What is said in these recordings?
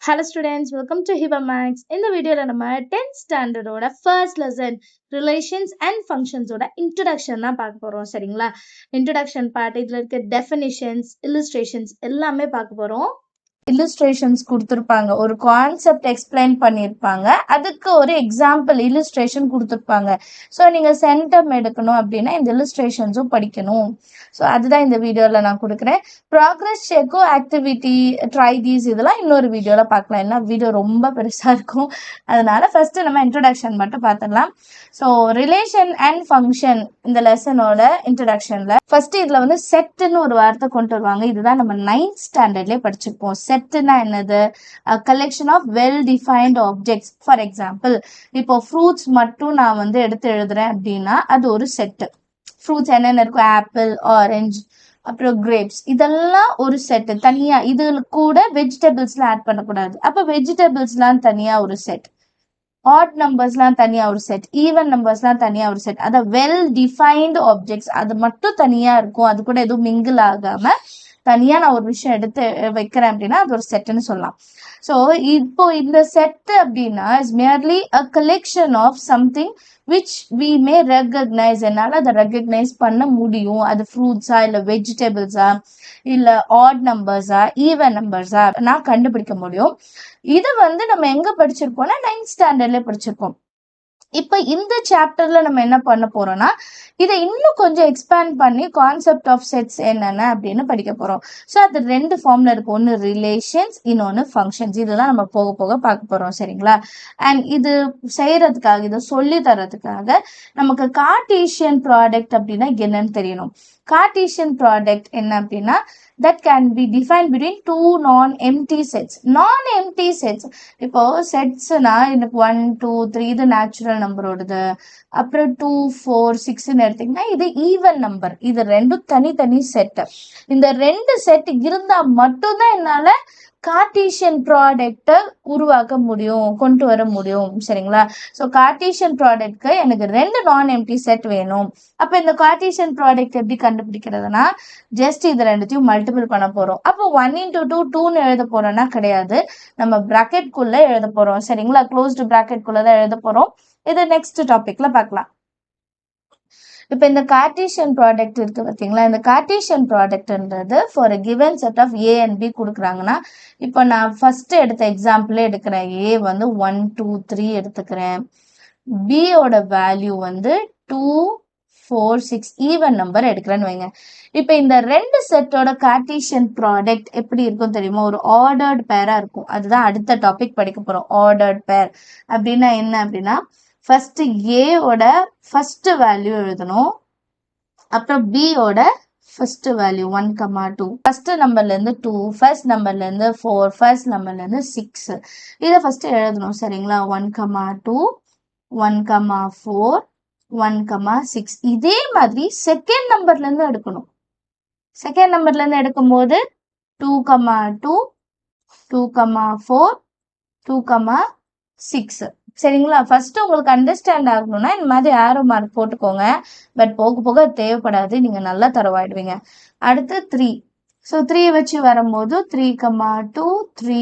Hello students, welcome to Hiba Max. இந்த வீடியோல நம்ம 10th standard ஓட first lesson relations and functions ஓட introduction தான் பார்க்க போறோம். சரிங்களா? introduction part இதுல இருக்க definitions, illustrations எல்லாமே பார்க்க போறோம். illustrations கொடுத்திருப்பாங்க, ஒரு கான்செப்ட் எக்ஸ்பிளைன் பண்ணியிருப்பாங்க, அதுக்கு ஒரு எக்ஸாம்பிள் இல்லுஸ்ட்ரேஷன் கொடுத்திருப்பாங்க. ஸோ நீங்கள் சென்டம் எடுக்கணும் அப்படின்னா இந்த இல்லுஸ்ட்ரேஷன்ஸும் படிக்கணும். ஸோ அதுதான் இந்த வீடியோவில் நான் கொடுக்குறேன். ப்ராக்ரஸ் செக்கோ ஆக்டிவிட்டி ட்ரை தீஸ் இதெல்லாம் இன்னொரு வீடியோவில் பார்க்கலாம், ஏன்னா வீடியோ ரொம்ப பெருசாக இருக்கும். அதனால ஃபர்ஸ்ட் நம்ம இன்ட்ரடக்ஷன் மட்டும் பார்த்துடலாம். ஸோ ரிலேஷன் அண்ட் ஃபங்க்ஷன் இந்த லெசனோட இன்ட்ரடக்ஷனில் ஃபர்ஸ்ட் இதில் வந்து செட்டுன்னு ஒரு வார்த்தை கொண்டு வருவாங்க. இதுதான் நம்ம 9th ஸ்டாண்டர்ட்லேயே படிச்சிருப்போம். செட்டுனா என்னது? Collection of well defined objects. For example, இப்போ ஃப்ரூட்ஸ் மட்டும் நான் வந்து எடுத்து எழுதுறேன் அப்படின்னா அது ஒரு செட்டு. ஃப்ரூட்ஸ் என்னென்ன இருக்கும்? ஆப்பிள், ஆரஞ்சு, அப்புறம் கிரேப்ஸ், இதெல்லாம் ஒரு செட்டு தனியா. இது கூட வெஜிடபிள்ஸ்லாம் ஆட் பண்ணக்கூடாது. அப்போ வெஜிடபிள்ஸ்லாம் தனியா ஒரு செட், ஆட் நம்பர்ஸ்லாம் தனியா ஒரு செட், ஈவன் நம்பர்ஸ்லாம் தனியா ஒரு செட். அதான் வெல் டிஃபைன்டு ஆப்ஜெக்ட்ஸ், அது மட்டும் தனியா இருக்கும். அது கூட எதுவும் மிங்கிள் ஆகாம தனியா நான் ஒரு விஷயம் எடுத்து வைக்கிறேன் அப்படின்னா அது ஒரு செட்டுன்னு சொல்லலாம். ஸோ இப்போ இந்த செட்டு அப்படின்னா is merely a collection of something which we may recognise. என்னால் அதை ரெகக்னைஸ் பண்ண முடியும். அது ஃப்ரூட்ஸா இல்லை வெஜிடபிள்ஸா இல்லை ஆட் நம்பர்ஸா ஈவன் நம்பர்ஸா நான் கண்டுபிடிக்க முடியும். இது வந்து நம்ம எங்க படிச்சிருப்போம்னா 9th ஸ்டாண்டர்ட்ல படிச்சிருப்போம். இப்போ இந்த சாப்டர்ல நம்ம என்ன பண்ண போறோம்னா இதை இன்னும் கொஞ்சம் எக்ஸ்பேண்ட் பண்ணி கான்செப்ட் ஆஃப் செட்ஸ் என்னென்ன அப்படின்னு படிக்க போறோம். ஸோ அது ரெண்டு ஃபார்ம்ல இருக்கும், ஒன்று ரிலேஷன்ஸ், இன்னொன்று ஃபங்க்ஷன்ஸ். இதெல்லாம் நம்ம போக போக பார்க்க போறோம். சரிங்களா? அண்ட் இது செய்யறதுக்காக, இதை சொல்லி தரதுக்காக நமக்கு கார்ட்டீசியன் ப்ராடக்ட் அப்படின்னா என்னன்னு தெரியணும். கார்ட்டீசியன் ப்ராடக்ட் என்ன அப்படின்னா that can be defined between two non-empty sets. Non-empty sets, இப்போ செட்ஸ்னா எனக்கு 1 2 3 இது நேச்சுரல் நம்பரோடது, அப்புறம் 2 4 6ன்னு எடுத்தீங்கன்னா இது ஈவன் நம்பர். இது ரெண்டும் தனித்தனி செட். இந்த ரெண்டு செட் இருந்தா மட்டும்தான் என்னால கார்ட்டீசியன் ப்ராடக்டை உருவாக்க முடியும், கொண்டு வர முடியும். சரிங்களா? ஸோ கார்ட்டீசியன் ப்ராடக்ட்க்கு எனக்கு ரெண்டு நான் எம்டி செட் வேணும். அப்போ இந்த கார்ட்டீசியன் ப்ராடக்ட் எப்படி கண்டுபிடிக்கிறதுனா ஜஸ்ட் இது ரெண்டுத்தையும் மல்டிபிள் பண்ண போறோம். அப்போ 1 × 2 2ன்னு எழுத போறோம்னா கிடையாது, நம்ம பிராக்கெட்குள்ள எழுத போறோம். சரிங்களா? க்ளோஸ்டு பிராக்கெட்குள்ள தான் எழுத போறோம். இது நெக்ஸ்ட் டாபிக்ல பார்க்கலாம். இப்போ இந்த கார்ட்டீசியன் ப்ராடக்ட் இருக்கு பார்த்தீங்களா? இந்த கார்ட்டீசியன் ப்ராடக்ட்ன்றது for a given set of A and B கொடுக்குறாங்கன்னா, இப்போ நான் ஃபர்ஸ்ட் எடுத்த எக்ஸாம்பிளே எடுக்கிறேன். ஏ வந்து 1 2 3 எடுத்துக்கிறேன். பியோட வேல்யூ வந்து 2 4 6 ஈவன் நம்பர் எடுக்கிறேன்னு வைங்க. இப்போ இந்த ரெண்டு செட்டோட கார்ட்டீசியன் ப்ராடக்ட் எப்படி இருக்கும் தெரியுமா? ஒரு ஆர்டர்ட் பேரா இருக்கும். அதுதான் அடுத்த டாபிக் படிக்க போறோம். ஆர்டர்ட் பேர் அப்படின்னா என்ன அப்படின்னா, ஃபர்ஸ்ட் ஏவோட ஃபர்ஸ்ட் வேல்யூ எழுதணும், அப்புறம் பியோட ஃபர்ஸ்ட் வேல்யூ 1 2, ஃபர்ஸ்ட் நம்பர்ல இருந்து 2, ஃபர்ஸ்ட் நம்பர்ல இருந்து 4, ஃபர்ஸ்ட் நம்பர்ல இருந்து 6. இதை ஃபர்ஸ்ட் எழுதணும். சரிங்களா? 1 2, 1 4, 1 6. இதே மாதிரி செகண்ட் நம்பர்ல இருந்து எடுக்கணும். செகண்ட் நம்பர்ல இருந்து எடுக்கும்போது 2 2, 2 4, 2 6. சரிங்களா? ஃபர்ஸ்ட் உங்களுக்கு அண்டர்ஸ்டாண்ட் ஆகணும்னா இந்த மாதிரி ஆரோ மார்க் போட்டுக்கோங்க. பட் போக போக தேவைப்படாது, நீங்க நல்லா தரவாயிடுவீங்க. அடுத்து 3. ஸோ 3 வச்சு வரும்போது 3 2, 3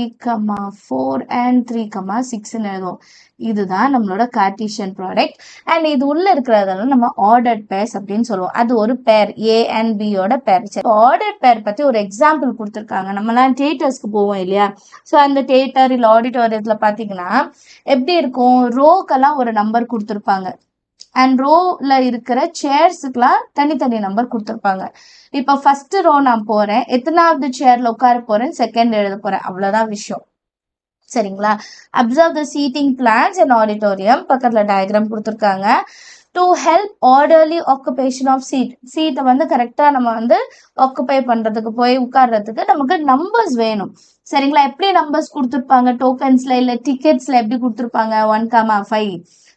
4 அண்ட் 3 6ன்னு எழுதுவோம். இதுதான் நம்மளோட கார்ட்டீசியன் ப்ராடக்ட். அண்ட் இது உள்ள இருக்கிறதெல்லாம் நம்ம ஆர்டர்ட் பேர்ஸ் அப்படின்னு சொல்லுவோம். அது ஒரு பேர், ஏ அண்ட் பியோட பேர். ஆர்டர்ட் பேர் பத்தி ஒரு எக்ஸாம்பிள் கொடுத்துருக்காங்க. நம்மலாம் தியேட்டர்ஸ்க்கு போவோம் இல்லையா? ஸோ அந்த தியேட்டர் இல்லை ஆடிட்டோரியத்துல பார்த்தீங்கன்னா எப்படி இருக்கும்? ரோக்கெல்லாம் ஒரு நம்பர் கொடுத்துருப்பாங்க, அண்ட் ரோல இருக்கிற சேர்ஸுக்கெல்லாம் தனித்தனி நம்பர் கொடுத்துருப்பாங்க. இப்போ ஃபர்ஸ்ட் ரோ நான் போறேன், எத்தனாவது சேர்ல உட்கார போறேன், செகண்ட் எழுத போறேன், அவ்வளவுதான் விஷயம். சரிங்களா? Observe the seating plans and auditorium. பக்கத்துல டயக்ராம் கொடுத்துருக்காங்க. To help orderly occupation of seat. சீட்டை வந்து கரெக்டா நம்ம வந்து ஆக்குபை பண்றதுக்கு, போய் உட்கார்றதுக்கு நமக்கு நம்பர்ஸ் வேணும். சரிங்களா? எப்படி நம்பர்ஸ் கொடுத்துருப்பாங்க? டோக்கன்ஸ்ல இல்ல டிக்கெட்ஸ்ல எப்படி கொடுத்துருப்பாங்க? 1 5,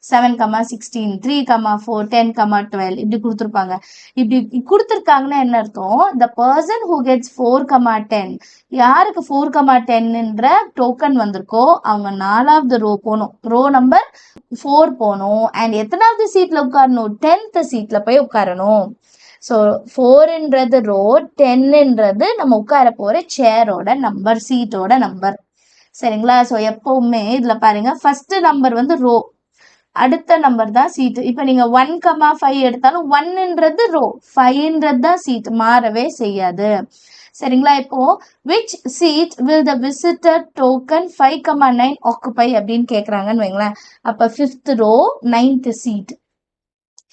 7 16, 3 4, 10 12 இப்படி கொடுத்துருப்பாங்க. இப்படி கொடுத்துருக்காங்கன்னா என்ன அர்த்தம்? the person who gets 4 10, யாருக்கு 4 10ன்ற டோக்கன் வந்திருக்கோ அவங்க 4வது ரோ போகணும், ரோ நம்பர் 4 போகணும். அண்ட் எத்தனாவது சீட்ல உட்காரணும்? 10th சீட்ல போய் உட்காரணும். ஸோ 4ன்றது ரோ, 10ன்றது நம்ம உட்கார போற சேரோட நம்பர், சீட்டோட நம்பர். சரிங்களா? ஸோ எப்பவுமே இதுல பாருங்க ஃபர்ஸ்ட் நம்பர் வந்து ரோ, அடுத்த நம்பர் தான் சீட். இப்போ நீங்க 1,5 எடுத்தாலும் 1ன்றது ரோ, 5ன்றது தான் சீட், மாறவே செய்யாது. சரிங்களா? இப்போ which seat will the visitor token 5,9 occupy அப்படின்னு கேக்குறாங்கன்னு வைங்களேன். அப்ப 5th row 9th seat,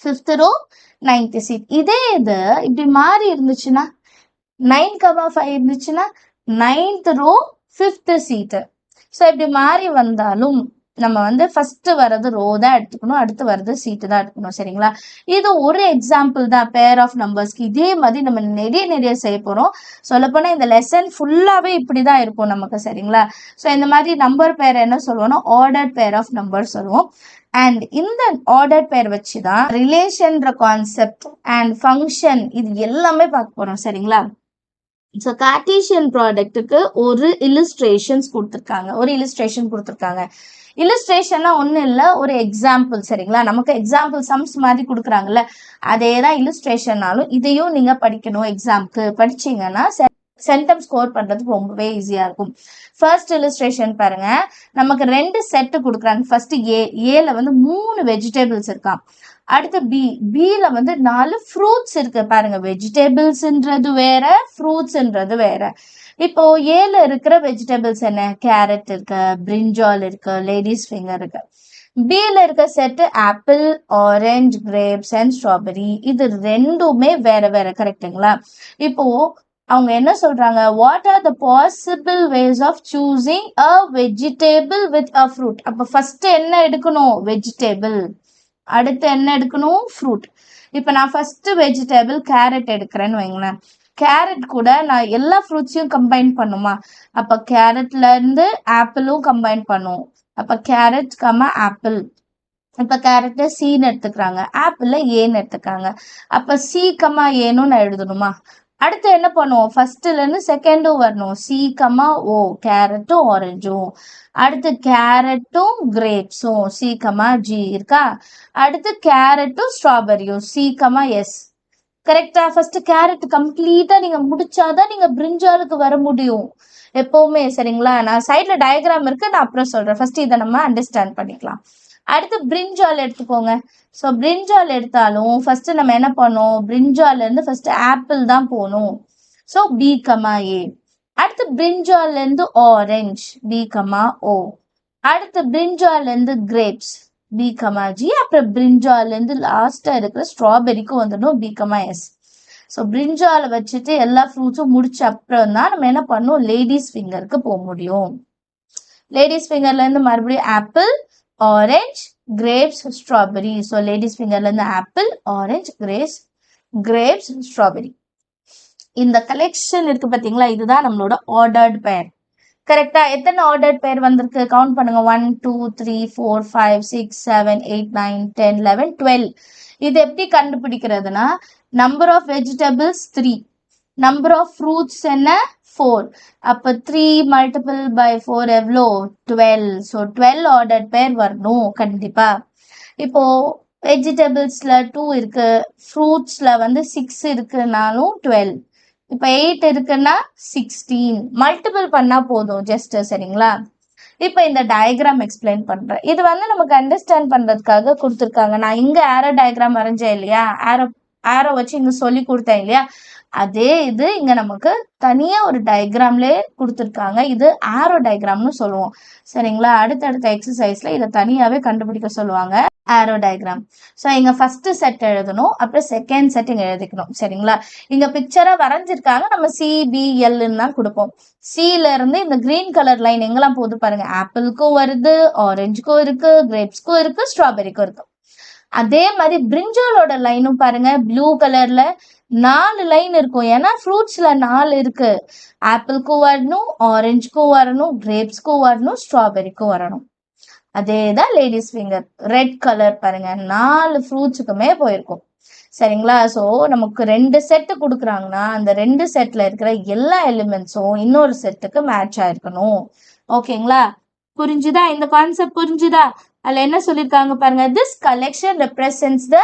5th row 9th seat. இதே இது இப்படி மாறி இருந்துச்சுன்னா 9,5 இருந்துச்சுன்னா 9th row 5th seat. So இப்படி மாறி வந்தாலும் நம்ம வந்து ஃபர்ஸ்ட் வர்றது ரோ தான் எடுத்துக்கணும், அடுத்து வர்றது சீட்டு தான் எடுக்கணும். சரிங்களா? இது ஒரு எக்ஸாம்பிள் தான் பேர் ஆஃப் நம்பர்ஸ்க்கு. இதே மாதிரி நம்ம நிறைய செய்ய போறோம். சொல்லப்போனா இந்த லெசன் ஃபுல்லாவே இப்படிதான் இருக்கும் நமக்கு. சரிங்களா? ஸோ இந்த மாதிரி நம்பர் பேர் என்ன சொல்லுவோம்னா ஆர்டர்ட் பேர் ஆஃப் நம்பர் சொல்லுவோம். அண்ட் இந்த ஆர்டர் பேர் வச்சுதான் ரிலேஷன்ற கான்செப்ட் அண்ட் ஃபங்க்ஷன் இது எல்லாமே பார்க்க போறோம். சரிங்களா? ஸோ கார்ட்டீசியன் ப்ராடக்ட்டுக்கு ஒரு இல்லுஸ்ட்ரேஷன் கொடுத்துருக்காங்க. இல்லுஸ்ட்ரேஷன்னா ஒன்றும் இல்லை, ஒரு எக்ஸாம்பிள். சரிங்களா? நமக்கு எக்ஸாம்பிள் சம்ஸ் மாதிரி கொடுக்குறாங்கல்ல, அதே தான் இல்லுஸ்ட்ரேஷன்னாலும் இதையும் நீங்க படிக்கணும். எக்ஸாம்க்கு படிச்சீங்கன்னா சென்டம் ஸ்கோர் பண்றதுக்கு ரொம்பவே ஈஸியா இருக்கும். ஃபர்ஸ்ட் இல்லுஸ்ட்ரேஷன் பாருங்க, நமக்கு 2 செட்டு கொடுக்குறாங்க. ஃபர்ஸ்ட் ஏல வந்து 3 வெஜிடபிள்ஸ் இருக்கான். அடுத்து பில வந்து 4 ஃப்ரூட்ஸ் இருக்கு. பாருங்க, வெஜிடபிள்ஸ்ன்றது வேற, ஃப்ரூட்ஸ்ன்றது வேற. இப்போ ஏல இருக்கிற வெஜிடபிள்ஸ் என்ன? கேரட் இருக்கு, பிரிஞ்சால் இருக்கு, லேடிஸ் ஃபிங்கர் இருக்கு. பில இருக்க set apple, orange, grapes and strawberry. இது ரெண்டுமே வேற வேற. கரெக்டுங்களா? இப்போ அவங்க என்ன சொல்றாங்க, what are the possible ways of choosing a vegetable with a fruit. அப்ப ஃபர்ஸ்ட் என்ன எடுக்கணும்? வெஜிடபிள். அடுத்து என்ன எடுக்கணும்? ஃப்ரூட். இப்ப நான் ஃபர்ஸ்ட் வெஜிடபிள் கேரட் எடுக்கிறேன்னு வைங்களேன். கேரட் கூட நான் எல்லா ஃப்ரூட்ஸையும் கம்பைன் பண்ணுமா? அப்ப கேரட்ல இருந்து ஆப்பிளும் கம்பைன் பண்ணும். அப்ப கேரட் ஆப்பிள். இப்ப கேரட்ல சீன்னு எடுத்துக்கிறாங்க, ஆப்பிள்ல ஏன்னு எடுத்துக்கிறாங்க. அப்ப சி ஏன்னு நான் எழுதணுமா? அடுத்து என்ன பண்ணுவோம்? ஃபர்ஸ்ட்ல இருந்து செகண்டும் வரணும். சி ஓ, கேரட்டும் ஆரஞ்சும். அடுத்து கேரட்டும் கிரேப்ஸும், சி ஜி இருக்கா? அடுத்து கேரட்டும் ஸ்ட்ராபெரியும், சி எஸ். கரெக்டா? ஃபர்ஸ்ட் கேரட் கம்ப்ளீட்டா நீங்க முடிச்சாதான் நீங்க பிரிஞ்சாலுக்கு வர முடியும் எப்பவுமே. சரிங்களா? நான் சைட்ல டயக்ராம் இருக்கு, நான் அப்புறம் சொல்றேன். ஃபர்ஸ்ட் இதை நம்ம அண்டர்ஸ்டாண்ட் பண்ணிக்கலாம். அடுத்து பிரிஞ்சால் எடுத்துக்கோங்க. ஸோ பிரிஞ்சால் எடுத்தாலும் ஃபர்ஸ்ட் நம்ம என்ன பண்ணோம்? பிரிஞ்சால்ல இருந்து ஃபர்ஸ்ட் ஆப்பிள் தான் போகணும். So B A. அடுத்து பிரிஞ்சால்ல இருந்து ஆரஞ்சு, பி ஓ. அடுத்து பிரிஞ்சால்ல இருந்து கிரேப்ஸ், பி ஜி. அப்புறம் பிரிஞ்சால்ல இருந்து லாஸ்டா இருக்கிற ஸ்ட்ராபெரிக்கும் வந்துடும், பி எஸ். ஸோ பிரிஞ்சாலை வச்சுட்டு எல்லா ஃப்ரூட்ஸும் முடிச்ச அப்புறம் தான் நம்ம என்ன பண்ணோம்? லேடிஸ் ஃபிங்கருக்கு போக முடியும். லேடிஸ் ஃபிங்கர்ல இருந்து மறுபடியும் apple, orange, grapes, strawberry. So ladies ஃபிங்கர்ல இருந்து ஆப்பிள், ஆரஞ்ச், கிரேப்ஸ், ஸ்ட்ராபெரி. இந்த கலெக்ஷன் இருக்கு பாத்தீங்களா, இதுதான் நம்மளோட ஆர்டர்ட் பேர். கரெக்டா? எத்தனை ஆர்டர்ட் பேர் வந்திருக்கு கவுண்ட் பண்ணுங்க. 1 2 3 4 5 6 7 8 9 10 11 12. இது எப்படி கண்டுபிடிக்கிறதுனா, number of vegetables 3, number of fruits என்ன? 4. அப்ப 3 மல்டிபிள் பை 4 எவ்வளோ? 12. ஸோ 12 ஆர்டர் பேர் வரணும் கண்டிப்பா. இப்போ வெஜிடபிள்ஸ்ல 2 இருக்கு, ஃப்ரூட்ஸ்ல வந்து 6 இருக்குனாலும் 12. இப்போ 8 இருக்குன்னா 16. மல்டிபிள் பண்ணா போதும் ஜஸ்ட். சரிங்களா? இப்போ இந்த டயக்ராம் எக்ஸ்பிளைன் பண்றேன். இது வந்து நமக்கு அண்டர்ஸ்டாண்ட் பண்றதுக்காக கொடுத்துருக்காங்க. நான் இங்க ஆரோ டயக்ராம் வரைஞ்சேன் இல்லையா, ஆரோ வச்சு இங்க சொல்லி கொடுத்தேன் இல்லையா, அதே இது இங்க நமக்கு தனியா ஒரு டயக்ராம்லேயே கொடுத்துருக்காங்க. இது ஆரோ டயக்ராம்னு சொல்லுவோம். சரிங்களா? அடுத்தடுத்த எக்ஸசைஸ்ல இதை தனியாவே கண்டுபிடிக்க சொல்லுவாங்க, ஆரோ டயக்ராம். ஸோ இங்க ஃபர்ஸ்ட் செட் எழுதணும், அப்புறம் செகண்ட் செட் இங்க எழுதிக்கணும். சரிங்களா? இங்க பிக்சரா வரைஞ்சிருக்காங்க, நம்ம CBLன்னு தான் கொடுப்போம். சில இருந்து இந்த கிரீன் கலர் லைன் எங்கெல்லாம் போகுது பாருங்க, ஆப்பிளுக்கும் வருது, ஆரஞ்சுக்கும் இருக்கு, கிரேப்ஸ்க்கும் இருக்கு, ஸ்ட்ராபெரிக்கும் இருக்கு. அதே மாதிரி பிரிஞ்சாலோட லைனும் பாருங்க, ப்ளூ கலர்ல 4 லைன் இருக்கும். ஏன்னா ஃப்ரூட்ஸ்ல 4 இருக்கு. ஆப்பிள்க்கும் வரணும், ஆரஞ்சுக்கும் வரணும், கிரேப்ஸ்க்கும் வரணும், ஸ்ட்ராபெரிக்கும் வரணும். அதே தான் லேடிஸ் ஃபிங்கர், ரெட் கலர் பாருங்க, 4 ஃப்ரூட்ஸுக்குமே போயிருக்கும். சரிங்களா? ஸோ நமக்கு 2 செட்டு கொடுக்குறாங்கன்னா அந்த 2 செட்ல இருக்கிற எல்லா எலிமெண்ட்ஸும் இன்னொரு செட்டுக்கு மேட்ச் ஆயிருக்கணும். ஓகேங்களா? புரிஞ்சுதா? இந்த கான்செப்ட் புரிஞ்சுதா? அதுல என்ன சொல்லியிருக்காங்க பாருங்க, this collection represents the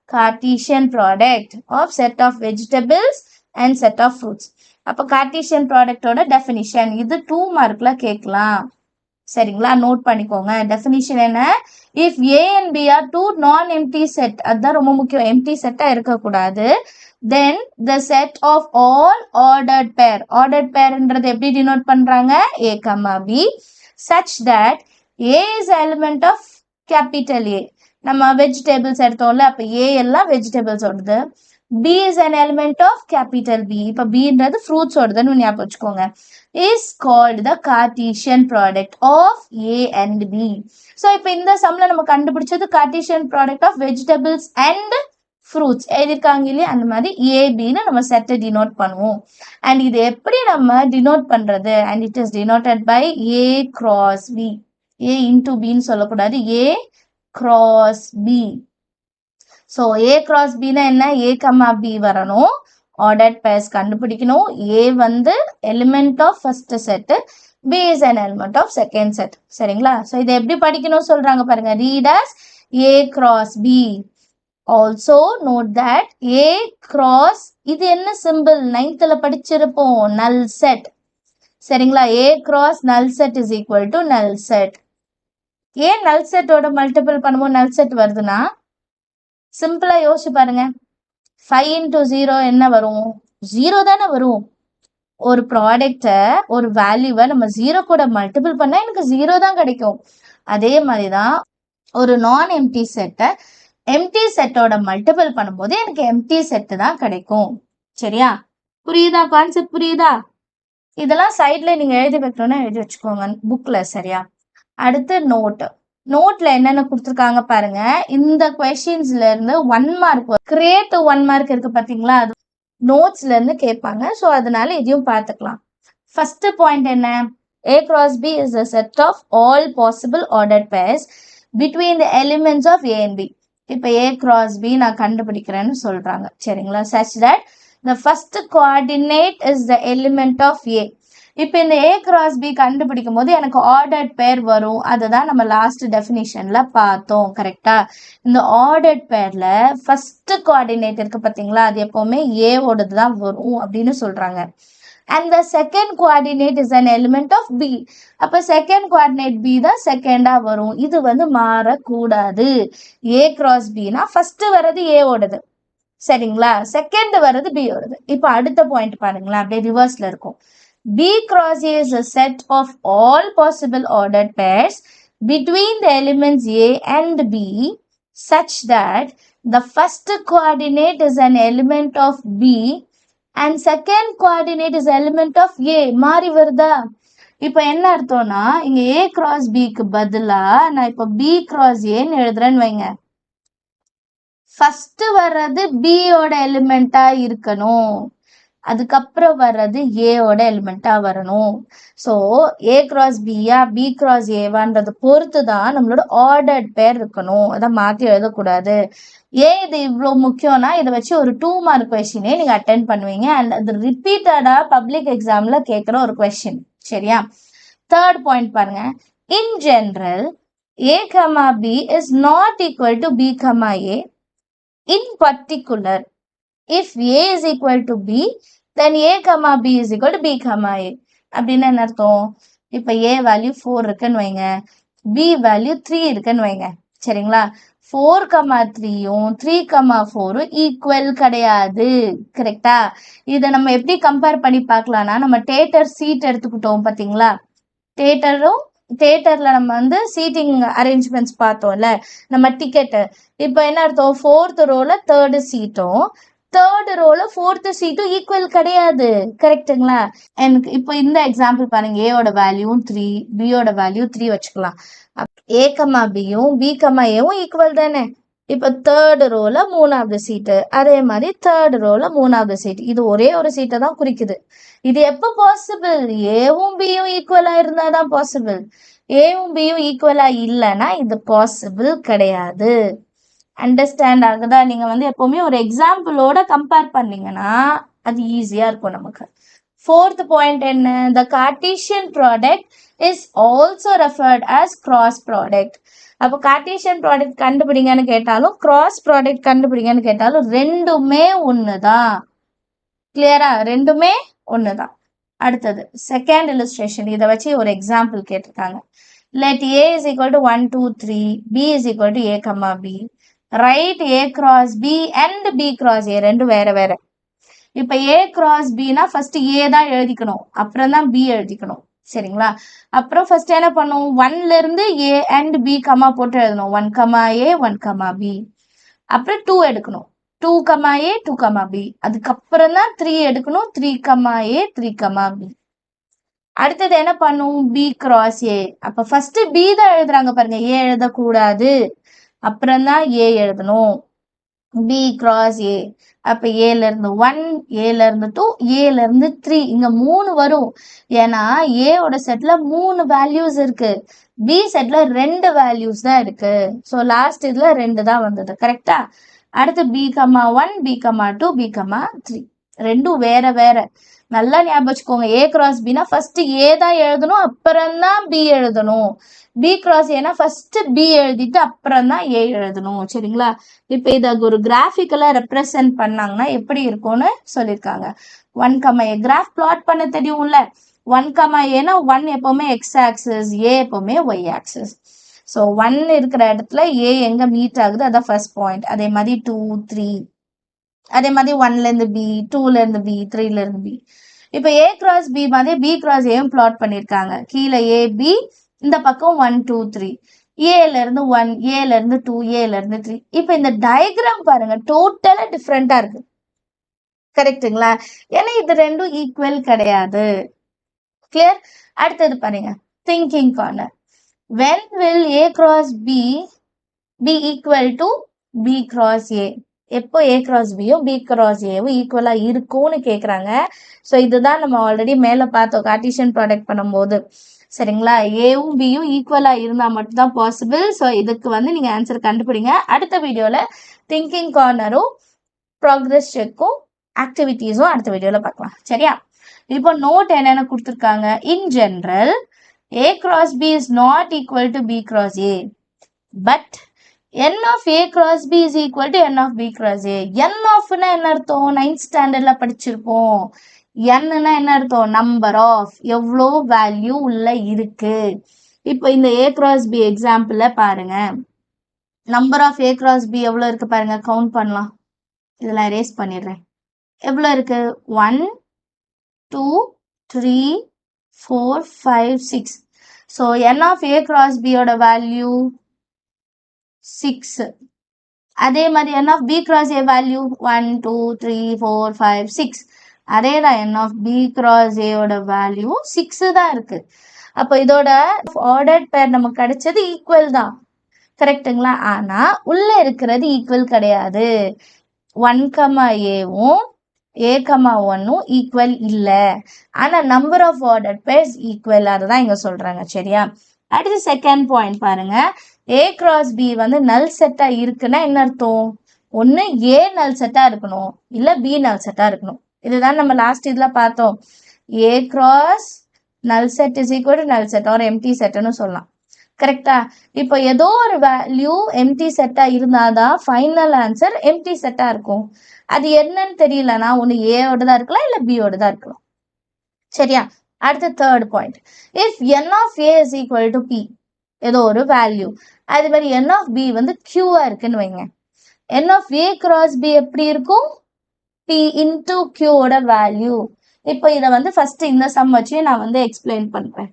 Cartesian product of set of vegetables and set of fruits. அப்போ கார்ட்டீசியன் ப்ராடக்டோட டெஃபினிஷன் இது 2 மார்க்ல கேட்கலாம். சரிங்களா? நோட் பண்ணிக்கோங்க. டெஃபினிஷன் என்ன? If A and B are two non-empty set, அதுதான் ரொம்ப முக்கியம். எம்டி செட்டா இருக்கக்கூடாது. Then the set of all ordered pair. Ordered pairன்றது எப்படி denote பண்றாங்க? A, B such that A is element of capital A. நம்ம vegetables எடுத்தோம்ல, அப்ப A எல்லாம் vegetables ஓடுது. B is an element of capital B. இப்ப Bன்றது fruits ஓடுதுன்னு ஞாபகம் வச்சுக்கோங்க. Is called the Cartesian product of A and B. So இப்ப இந்த சம்ல நம்ம கண்டுபிடிச்சது Cartesian product of vegetables and fruits எழுதிருக்காங்க இல்லையா? அந்த மாதிரி ஏபின்னு நம்ம செட்டை டினோட் பண்ணுவோம். அண்ட் இது எப்படி நம்ம டினோட் பண்றது? And it is denoted by A cross B. A into பின்னு சொல்லக்கூடாது, A cross B. So A cross பின்னா என்ன? ஏ கமா பி வரணும். ஆர்டர்ட் பேர்ஸ் கண்டுபிடிக்கணும். ஏ வந்து element of first set, B is an element of second set. சரிங்களா? So இதை எப்படி படிக்கணும் சொல்றாங்க பாருங்க. Read as A cross B. Also note that A cross இது என்ன symbol? 9th படிச்சிருப்போம், null set. சரிங்களா? A cross null set is equal to null set. ஏன் null set ஓட multiple பண்ணும்போது null set வருதுன்னா, சிம்பிளா யோசிச்சு பாருங்க. 5 into 0 என்ன வரும்? 0 தானே வரும். ஒரு ப்ராடக்டை, ஒரு வேல்யூவை நம்ம 0 கூட மல்டிபிள் பண்ணா எனக்கு 0 தான் கிடைக்கும். அதே மாதிரிதான் ஒரு நான் எம்டி செட்டை எம்டி செட்டோட மல்டிபிள் பண்ணும்போது எனக்கு எம்டி செட்டு தான் கிடைக்கும். சரியா? புரியுதா? கான்செப்ட் புரியுதா? இதெல்லாம் சைட்ல நீங்க எழுதி வைக்கணும்னா எழுதி வச்சுக்கோங்க புக்ல. சரியா? அடுத்து நோட். நோட்ல என்னென்ன கொடுத்துருக்காங்க பாருங்க. இந்த கொஸ்டின்ஸ்ல இருந்து 1 மார்க், கிரியேட் 1 மார்க் இருக்கு பாத்தீங்களா? அது நோட்ஸ்ல இருந்து கேட்பாங்க. ஸோ அதனால இதையும் பார்த்துக்கலாம். ஃபர்ஸ்ட் பாயிண்ட் என்ன? A cross B is a set of all possible ordered pairs between the elements of A and B. இப்போ A cross B நான் கண்டுபிடிக்கிறேன்னு சொல்றாங்க. சரிங்களா? such that the first coordinate is the element of A. இப்போ இந்த A cross B கண்டுபிடிக்கும் போது எனக்கு ordered பேர் வரும். அதுதான் நம்ம லாஸ்ட் டெஃபினிஷன்ல பார்த்தோம். கரெக்டா? இந்த ஆர்டர்ட் பேர்ல ஃபர்ஸ்ட் கோஆர்டினேட் இருக்கு பார்த்தீங்களா? அது எப்பவுமே A ஓடது தான் வரும் அப்படின்னு சொல்றாங்க. And the second coordinate is an element of B. அப்ப second coordinate B தான் செகண்டா வரும். இது வந்து மாறக்கூடாது. A cross B னா ஃபர்ஸ்ட் வர்றது A ஓடது. சரிங்களா? செகண்ட் வர்றது B ஓடது. இப்போ அடுத்த பாயிண்ட் பாருங்களேன். அப்படியே ரிவர்ஸ்ல இருக்கும். B cross A is a set of all possible ordered pairs between the elements A and B such that the first coordinate is an element of B and second coordinate is element of A. மாறி வருதா? இப்போ என்ன அர்த்தம்னா, இங்க A cross B க்கு பதிலா நான் இப்போ B cross A ன்னு எழுதுறேன்னு வைங்க. ஃபர்ஸ்ட் வர்றது B ஓட எலிமெண்டா இருக்கணும். அதுக்கப்புறம் வர்றது A ஓட எலிமெண்டா வரணும். So A cross B-யா B cross A-வான்றது பொறுத்து தான் நம்மளோட ஆர்டர்ட் பேர் இருக்கணும். அதை மாற்றி எழுதக்கூடாது. ஏன் இது இவ்வளோ முக்கியம்னா, இதை வச்சு ஒரு 2 மார்க் கொஸ்டினே நீங்கள் அட்டென்ட் பண்ணுவீங்க. அண்ட் அது ரிப்பீட்டடாக பப்ளிக் எக்ஸாமில் கேட்குற ஒரு கொஸ்டின். சரியா? தேர்ட் பாயிண்ட் பாருங்க. In general A, B is not equal to B, A. In particular, if A is equal to B, then A, B is equal to B, A. அப்படின்னு என்ன அர்த்தம்? இப்போ A வேல்யூ 4 இருக்குன்னு வைங்க, B value 3 இருக்குன்னு வைங்க. சரிங்களா? 4,3யும் 3,4ம் ஈக்குவல் கிடையாது. கரெக்டா? இதை நம்ம எப்படி கம்பேர் பண்ணி பார்க்கலாம்னா, நம்ம தேட்டர் சீட் எடுத்துக்கிட்டோம் பார்த்தீங்களா? தேட்டர்ல நம்ம வந்து சீட்டிங் அரேஞ்ச்மெண்ட்ஸ் பார்த்தோம்ல, நம்ம டிக்கெட்டு. இப்போ என்ன அர்த்தம்? 4th ரோல 3rd சீட்டும் 3rd ரோல 4th சீட்டும் ஈக்குவல் கிடையாது. கரெக்டுங்களா? எனக்கு இப்போ இந்த எக்ஸாம்பிள் பாருங்க. ஏயோட வேல்யூவும் 3, பியோட வேல்யூ 3 வச்சுக்கலாம். A, Bயும் B, Aவும் ஈக்குவல் தானே. இப்போ 3rd ரோல 3வது சீட்டு, அதே மாதிரி 3rd ரோல 3வது சீட். இது ஒரே ஒரு சீட்டை தான் குறிக்குது. இது எப்போ பாசிபிள்? ஏவும் பியும் ஈக்குவலா இருந்தா தான் பாசிபிள். ஏவும் பியும் ஈக்குவலா இல்லைன்னா இது பாசிபிள் கிடையாது. அண்டர்ஸ்டாண்ட் ஆகுதா? நீங்க வந்து எப்பவுமே ஒரு எக்ஸாம்பிளோட கம்பேர் பண்ணீங்கன்னா அது ஈஸியா இருக்கும் நமக்கு. 4th பாயிண்ட் என்ன? The Cartesian product is also referred as cross product. அப்போ கார்டீசியன் ப்ராடக்ட் கண்டுபிடிங்கன்னு கேட்டாலும் கிராஸ் ப்ராடக்ட் கண்டுபிடிங்கன்னு கேட்டாலும் ரெண்டுமே ஒண்ணுதான். கிளியரா? ரெண்டுமே ஒண்ணுதான். அடுத்தது செகண்ட் இல்லஸ்ட்ரேஷன். இதை வச்சு ஒரு எக்ஸாம்பிள் கேட்டிருக்காங்க. let A is equal to 1, 2, 3, B is equal to A, comma B. Write A cross B and B cross A ரெண்டு வேற வேற. இப்போ A cross B னா first A தான் எழுதிக்கணும், அப்புறம் தான் B எழுதிக்கணும். சரிங்களா? அப்புறம் first என்ன பண்ணும், 1ல இருந்து A and B கமா போட்டு எழுதணும். 1, A, 1, B. அப்புறம் 2 எடுக்கணும். 2, A, 2, B. அதுக்கப்புறம் தான் 3 எடுக்கணும். 3, A, 3, B. அடுத்தது என்ன பண்ணும், B cross A. அப்ப ஃபர்ஸ்ட் B தான் எழுதுறாங்க பாருங்க, A எழுதக்கூடாது. அப்புறம் தான் A எழுதணும். B cross A. அப்ப Aல இருந்து 1, Aல இருந்து 2, Aல இருந்து 3. இங்க 3 வரும். ஏன்னா A ஓட செட்ல 3 வேல்யூஸ் இருக்கு. B செட்ல 2 வேல்யூஸ் தான் இருக்கு. ஸோ லாஸ்ட் இதுல 2 தான் வந்தது. கரெக்டா? அடுத்து B, 1, B, 2, B, 3. ரெண்டும் வேற வேற. நல்லா ஞாபகம் வச்சுக்கோங்க. A cross B னா ஃபர்ஸ்ட் A தான் எழுதணும், அப்புறம் தான் B எழுதணும். B cross A னா ஃபர்ஸ்ட் B எழுதிட்டு அப்புறம் தான் A எழுதணும். சரிங்களா? இப்போ இதை ஒரு கிராஃபிக்கலா ரெப்ரசன்ட் பண்ணாங்கன்னா எப்படி இருக்கும்னு சொல்லியிருக்காங்க. 1, A கிராஃப் பிளாட் பண்ண தெரியும்ல. 1, A னா 1 எப்பவுமே எக்ஸ் ஆக்சிஸ், A எப்பவுமே ஒய் ஆக்சிஸ். ஸோ 1 இருக்கிற இடத்துல A எங்க மீட் ஆகுது, அதான் ஃபர்ஸ்ட் பாயிண்ட். அதே மாதிரி 2, 3. அதே மாதிரி 1ல இருந்து B, 2ல இருந்து B, 3ல இருந்து B. இப்போ A cross B மாதிரி B cross A பிளாட் பண்ணியிருக்காங்க. கீழே A, B, இந்த பக்கம் 1, 2, 3. ஏல இருந்து 1, ஏல இருந்து 2, ஏல இருந்து 3. இப்போ இந்த டயக்ராம் பாருங்க, டோட்டலா டிஃப்ரெண்டா இருக்கு. கரெக்டுங்களா? ஏன்னா இது ரெண்டும் ஈக்குவல் கிடையாது. கிளியர்? அடுத்தது பாருங்க, thinking corner. when will A cross B be equal to B cross A? எப்போ A cross Bயும் B cross Aவும் ஈக்குவலா இருக்கும்னு கேட்குறாங்க. ஸோ இதுதான் நம்ம ஆல்ரெடி மேலே பார்த்தோம் கார்ட்டீசியன் ப்ராடக்ட் பண்ணும்போது. சரிங்களா? ஏவும் பியும் ஈக்குவலா இருந்தா மட்டும்தான் பாசிபிள். ஸோ இதுக்கு வந்து நீங்க ஆன்சர் கண்டுபிடிங்க. அடுத்த வீடியோல திங்கிங் கார்னரும் ப்ராக்ரஸ் செக்கும் ஆக்டிவிட்டீஸும் அடுத்த வீடியோல பார்க்கலாம். சரியா? இப்போ நோட் என்னென்ன கொடுத்துருக்காங்க. In general A cross B is not equal to B cross A, but n of A cross B is equal to n of B cross A. n of னா என்ன அர்த்தம், 9th ஸ்டாண்டர்ட்ல படிச்சிருப்போம். n னா என்ன அர்த்தம், நம்பர் ஆஃப், எவ்வளோ value உள்ள இருக்கு. இப்போ இந்த A cross B எக்ஸாம்பிள்ல பாருங்க, number of A cross B எவ்வளோ இருக்கு பாருங்க, கவுண்ட் பண்ணலாம். இதெல்லாம் erase பண்ணிடுறேன். எவ்வளோ இருக்கு, 1, 2, 3, 4, 5, 6. So n of A cross B ஓட வேல்யூ 6. அதே மாதிரி n of B cross A value 1, 2, 3, 4, 5, 6. அதே தான் n of B cross A ஓட வேல்யூ 6 தான் இருக்கு. அப்போ இதோட ஆர்டர்ட் பேர் நமக்கு கிடைச்சது ஈக்குவல் தான். கரெக்டுங்களா? ஆனா உள்ள இருக்கிறது ஈக்குவல் கிடையாது. 1, Aவும் A, 1ம் ஈக்குவல் இல்லை. ஆனா number of ordered pairs equal, அதுதான் இங்க சொல்றாங்க. சரியா? அடுத்து செகண்ட் பாயிண்ட் பாருங்க. A cross B வந்து நல் செட்டா இருக்குன்னா என்ன அர்த்தம், ஒன்னு A நல் செட்டா இருக்கணும், இல்ல B நல் செட்டா இருக்கணும். இதுதான் நம்ம லாஸ்ட் இதுல பார்த்தோம். A cross null set is equal to null set or empty set னு சொல்லலாம். கரெக்டா? இப்போ ஏதோ ஒரு வேல்யூ எம்டி செட்டா இருந்தாதான் ஃபைனல் ஆன்சர் எம்டி செட்டா இருக்கும். அது என்னன்னு தெரியலனா ஒன்று ஏவோட தான் இருக்கலாம், இல்லை பியோட தான் இருக்கலாம். சரியா? அடுத்த third point, if n of A is equal to P, ஏதோ ஒரு வேல்யூ, அது மாதிரி n of B வந்து Qவா இருக்குன்னு வைங்க. n of A cross B எப்படி இருக்கும், P into Qவோட வேல்யூ. இப்போ இதை வந்து ஃபர்ஸ்ட் இந்த சம் வச்சு நான் வந்து எக்ஸ்பிளைன் பண்றேன்.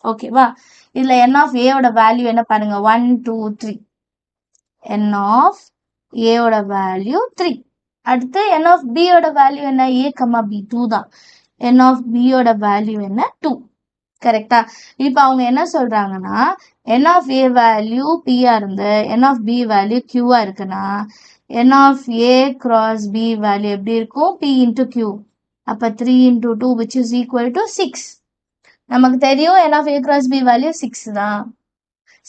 ஓகேவா? இதுல n of A ஓட வேல்யூ என்ன பாருங்க, 1, 2, 3. n of A ஓட வேல்யூ 3. அடுத்து n of B ஓட வேல்யூ என்ன, A, B 2 தான். n of B ஓட வேல்யூ என்ன, 2. கரெக்டா? இப்போ அவங்க என்ன சொல்றாங்கன்னா, n of A value P இருந்து n of B வேல்யூ Qவா இருக்குன்னா n of A cross B value எப்படி இருக்கும், P into Q. அப்ப 3 into 2 which is equal to 6. நமக்கு தெரியும் n of A cross B value 6 தான்.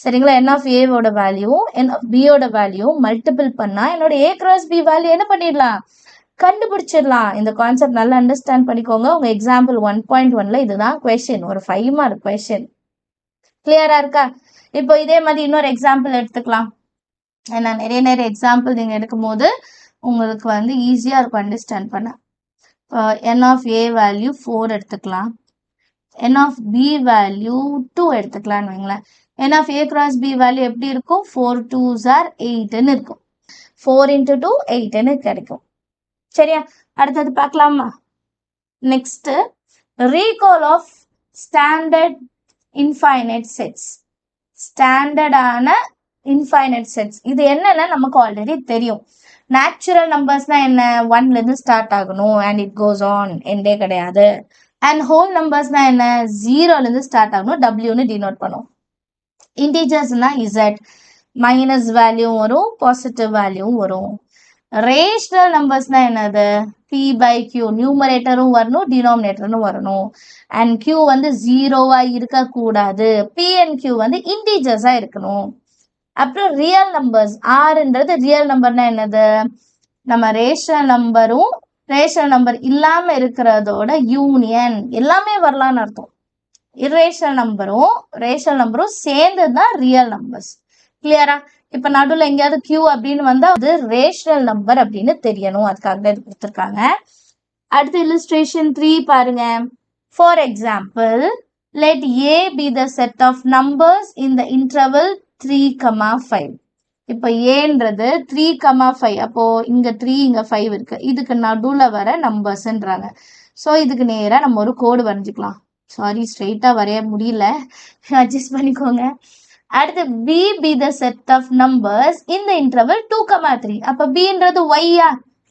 சரிங்களா? n of A ஓட வேல்யூ n of B ஓட வேல்யூ மல்டிபிள் பண்ணா என்னோட A cross B வேல்யூ என்ன பண்ணிடலாம், கண்டுபிடிச்சிடலாம். இந்த கான்செப்ட் நல்லா அண்டர்ஸ்டாண்ட் பண்ணிக்கோங்க. உங்க எக்ஸாம்பிள் 1.1ல இதுதான் கொஸ்டின், ஒரு 5 மார்க் கொஸ்டின். கிளியரா இருக்கா? இப்போ இதே மாதிரி இன்னொரு எக்ஸாம்பிள் எடுத்துக்கலாம். ஏன்னா நிறைய எக்ஸாம்பிள் நீங்க எடுக்கும் போது உங்களுக்கு வந்து ஈஸியா இருக்கும் அண்டர்ஸ்டாண்ட் பண்ண. n of A வேல்யூ 4 எடுத்துக்கலாம். n of b value 2 எடுத்துக்கலாம்னு வைங்களேன். n of a cross b value எப்படி இருக்கும்? 4 2s are 8ன்னு இருக்கும். 4 into 2 8ன்னு கிடைக்கும். சரியா? அடுத்தது பார்க்கலாமா? Next recall of standard infinite sets. ஸ்டாண்டர்டான இன்ஃபைனைட் செட்ஸ். இது என்னன்னா நமக்கு ஆல்ரெடி தெரியும். நேச்சுரல் நம்பர்ஸ்னா என்ன? 1ல இருந்து ஸ்டார்ட் ஆகணும் அண்ட் இட் கோஸ் ஆன், எண்டே கிடையாது. அண்ட் ஹோல் நம்பர்ஸ்னா என்ன? 0ல இருந்து ஸ்டார்ட் ஆகணும், wன்னு டினோட் பண்ணும். இன்டிஜர்ஸ்னா z, மைனஸ் வேல்யூ வரும், பாசிட்டிவ் வேல்யூ வரும். ரேஷனல் நம்பர்ஸ்னா என்னது? p by q, நியூமரேட்டரும் வரணும், டினாமினேட்டரும் வரணும். அண்ட் q வந்து 0வா இருக்கக்கூடாது. p and q வந்து இன்டிஜர்ஸா இருக்கணும். அப்புறம் ரியல் நம்பர்ஸ், ஆறுன்றது ரியல் நம்பர்னா என்னது? நம்ம ரேஷனல் நம்பரும் ரேஷனல் நம்பர் இல்லாம இருக்கிறதோட யூனியன், எல்லாமே வரலான்னு அர்த்தம். இரேஷனல் நம்பரும் ரேஷனல் நம்பரும் சேர்ந்ததுதான் ரியல் நம்பர்ஸ். கிளியரா? இப்ப நடுவில் எங்கேயாவது கியூ அப்படின்னு வந்தா அது ரேஷனல் நம்பர் அப்படின்னு தெரியணும், அதுக்காக தான் இது கொடுத்துருக்காங்க. அடுத்து இல்லுஸ்ட்ரேஷன் 3 பாருங்க. For example, let a be the set of numbers in the interval 3,5. இப்போ ஏன்றது 3,5, அப்போ இங்க 3 இங்க 5 இருக்கு, இதுக்கு நடுவுல வர நம்பர்ஸ்ன்றாங்க. ஸோ இதுக்கு நேராக நம்ம ஒரு கோடு வரைஞ்சிக்கலாம். சாரி, ஸ்ட்ரெயிட்டா வரைய முடியல, அட்ஜஸ்ட் பண்ணிக்கோங்க. அடுத்து b the set of numbers in the interval 2,3. அப்போ bன்றது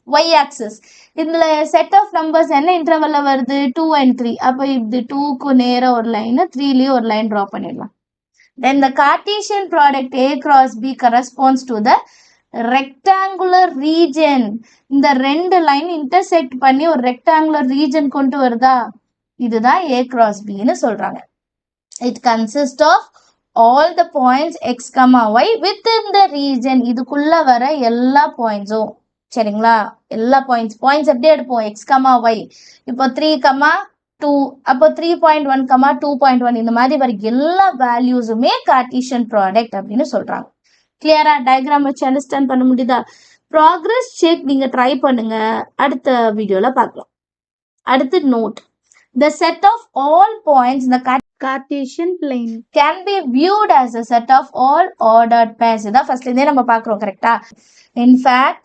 y axis. இதுல set of numbers என்ன இன்டர்வல்ல வருது? 2 and 3. அப்போ இது 2க்கு நேரா ஒரு லைன், 3லயும் ஒரு லைன் டிரா பண்ணிடலாம். Then the Cartesian product a cross b corresponds to the rectangular region. இந்த ரெண்டு லைன் intersect பண்ணி ஒரு rectangular region கொண்டு வருதா? இதுதான் a cross b ன்னு சொல்றாங்க. It consists of all the points x, y within the region. இதுக்குள்ள வர எல்லா பாயிண்ட்ஸும். சரிங்களா? எல்லா பாயிண்ட்ஸ் எப்படி எடுப்போம்? x, y. இப்போ 3, 2, அப்போ 3.1, 2.1 இந்த மாதிரி வர எல்லா வேல்யூஸுமே கார்ட்டீசியன் ப்ராடக்ட் அப்படின்னு சொல்றாங்க. கிளியரா? டயக்ராம் வச்சு அண்டர்ஸ்டாண்ட் பண்ண முடியுதா? ப்ராக்ரஸ் செக் நீங்க ட்ரை பண்ணுங்க, அடுத்த வீடியோல பார்க்கலாம். அடுத்து note, the set of all points in the Cartesian plane can be viewed as a set of all ordered pairs. இதான் ஃபர்ஸ்ட்ல இருந்தே நம்ம பார்க்குறோம், கரெக்டா? In fact,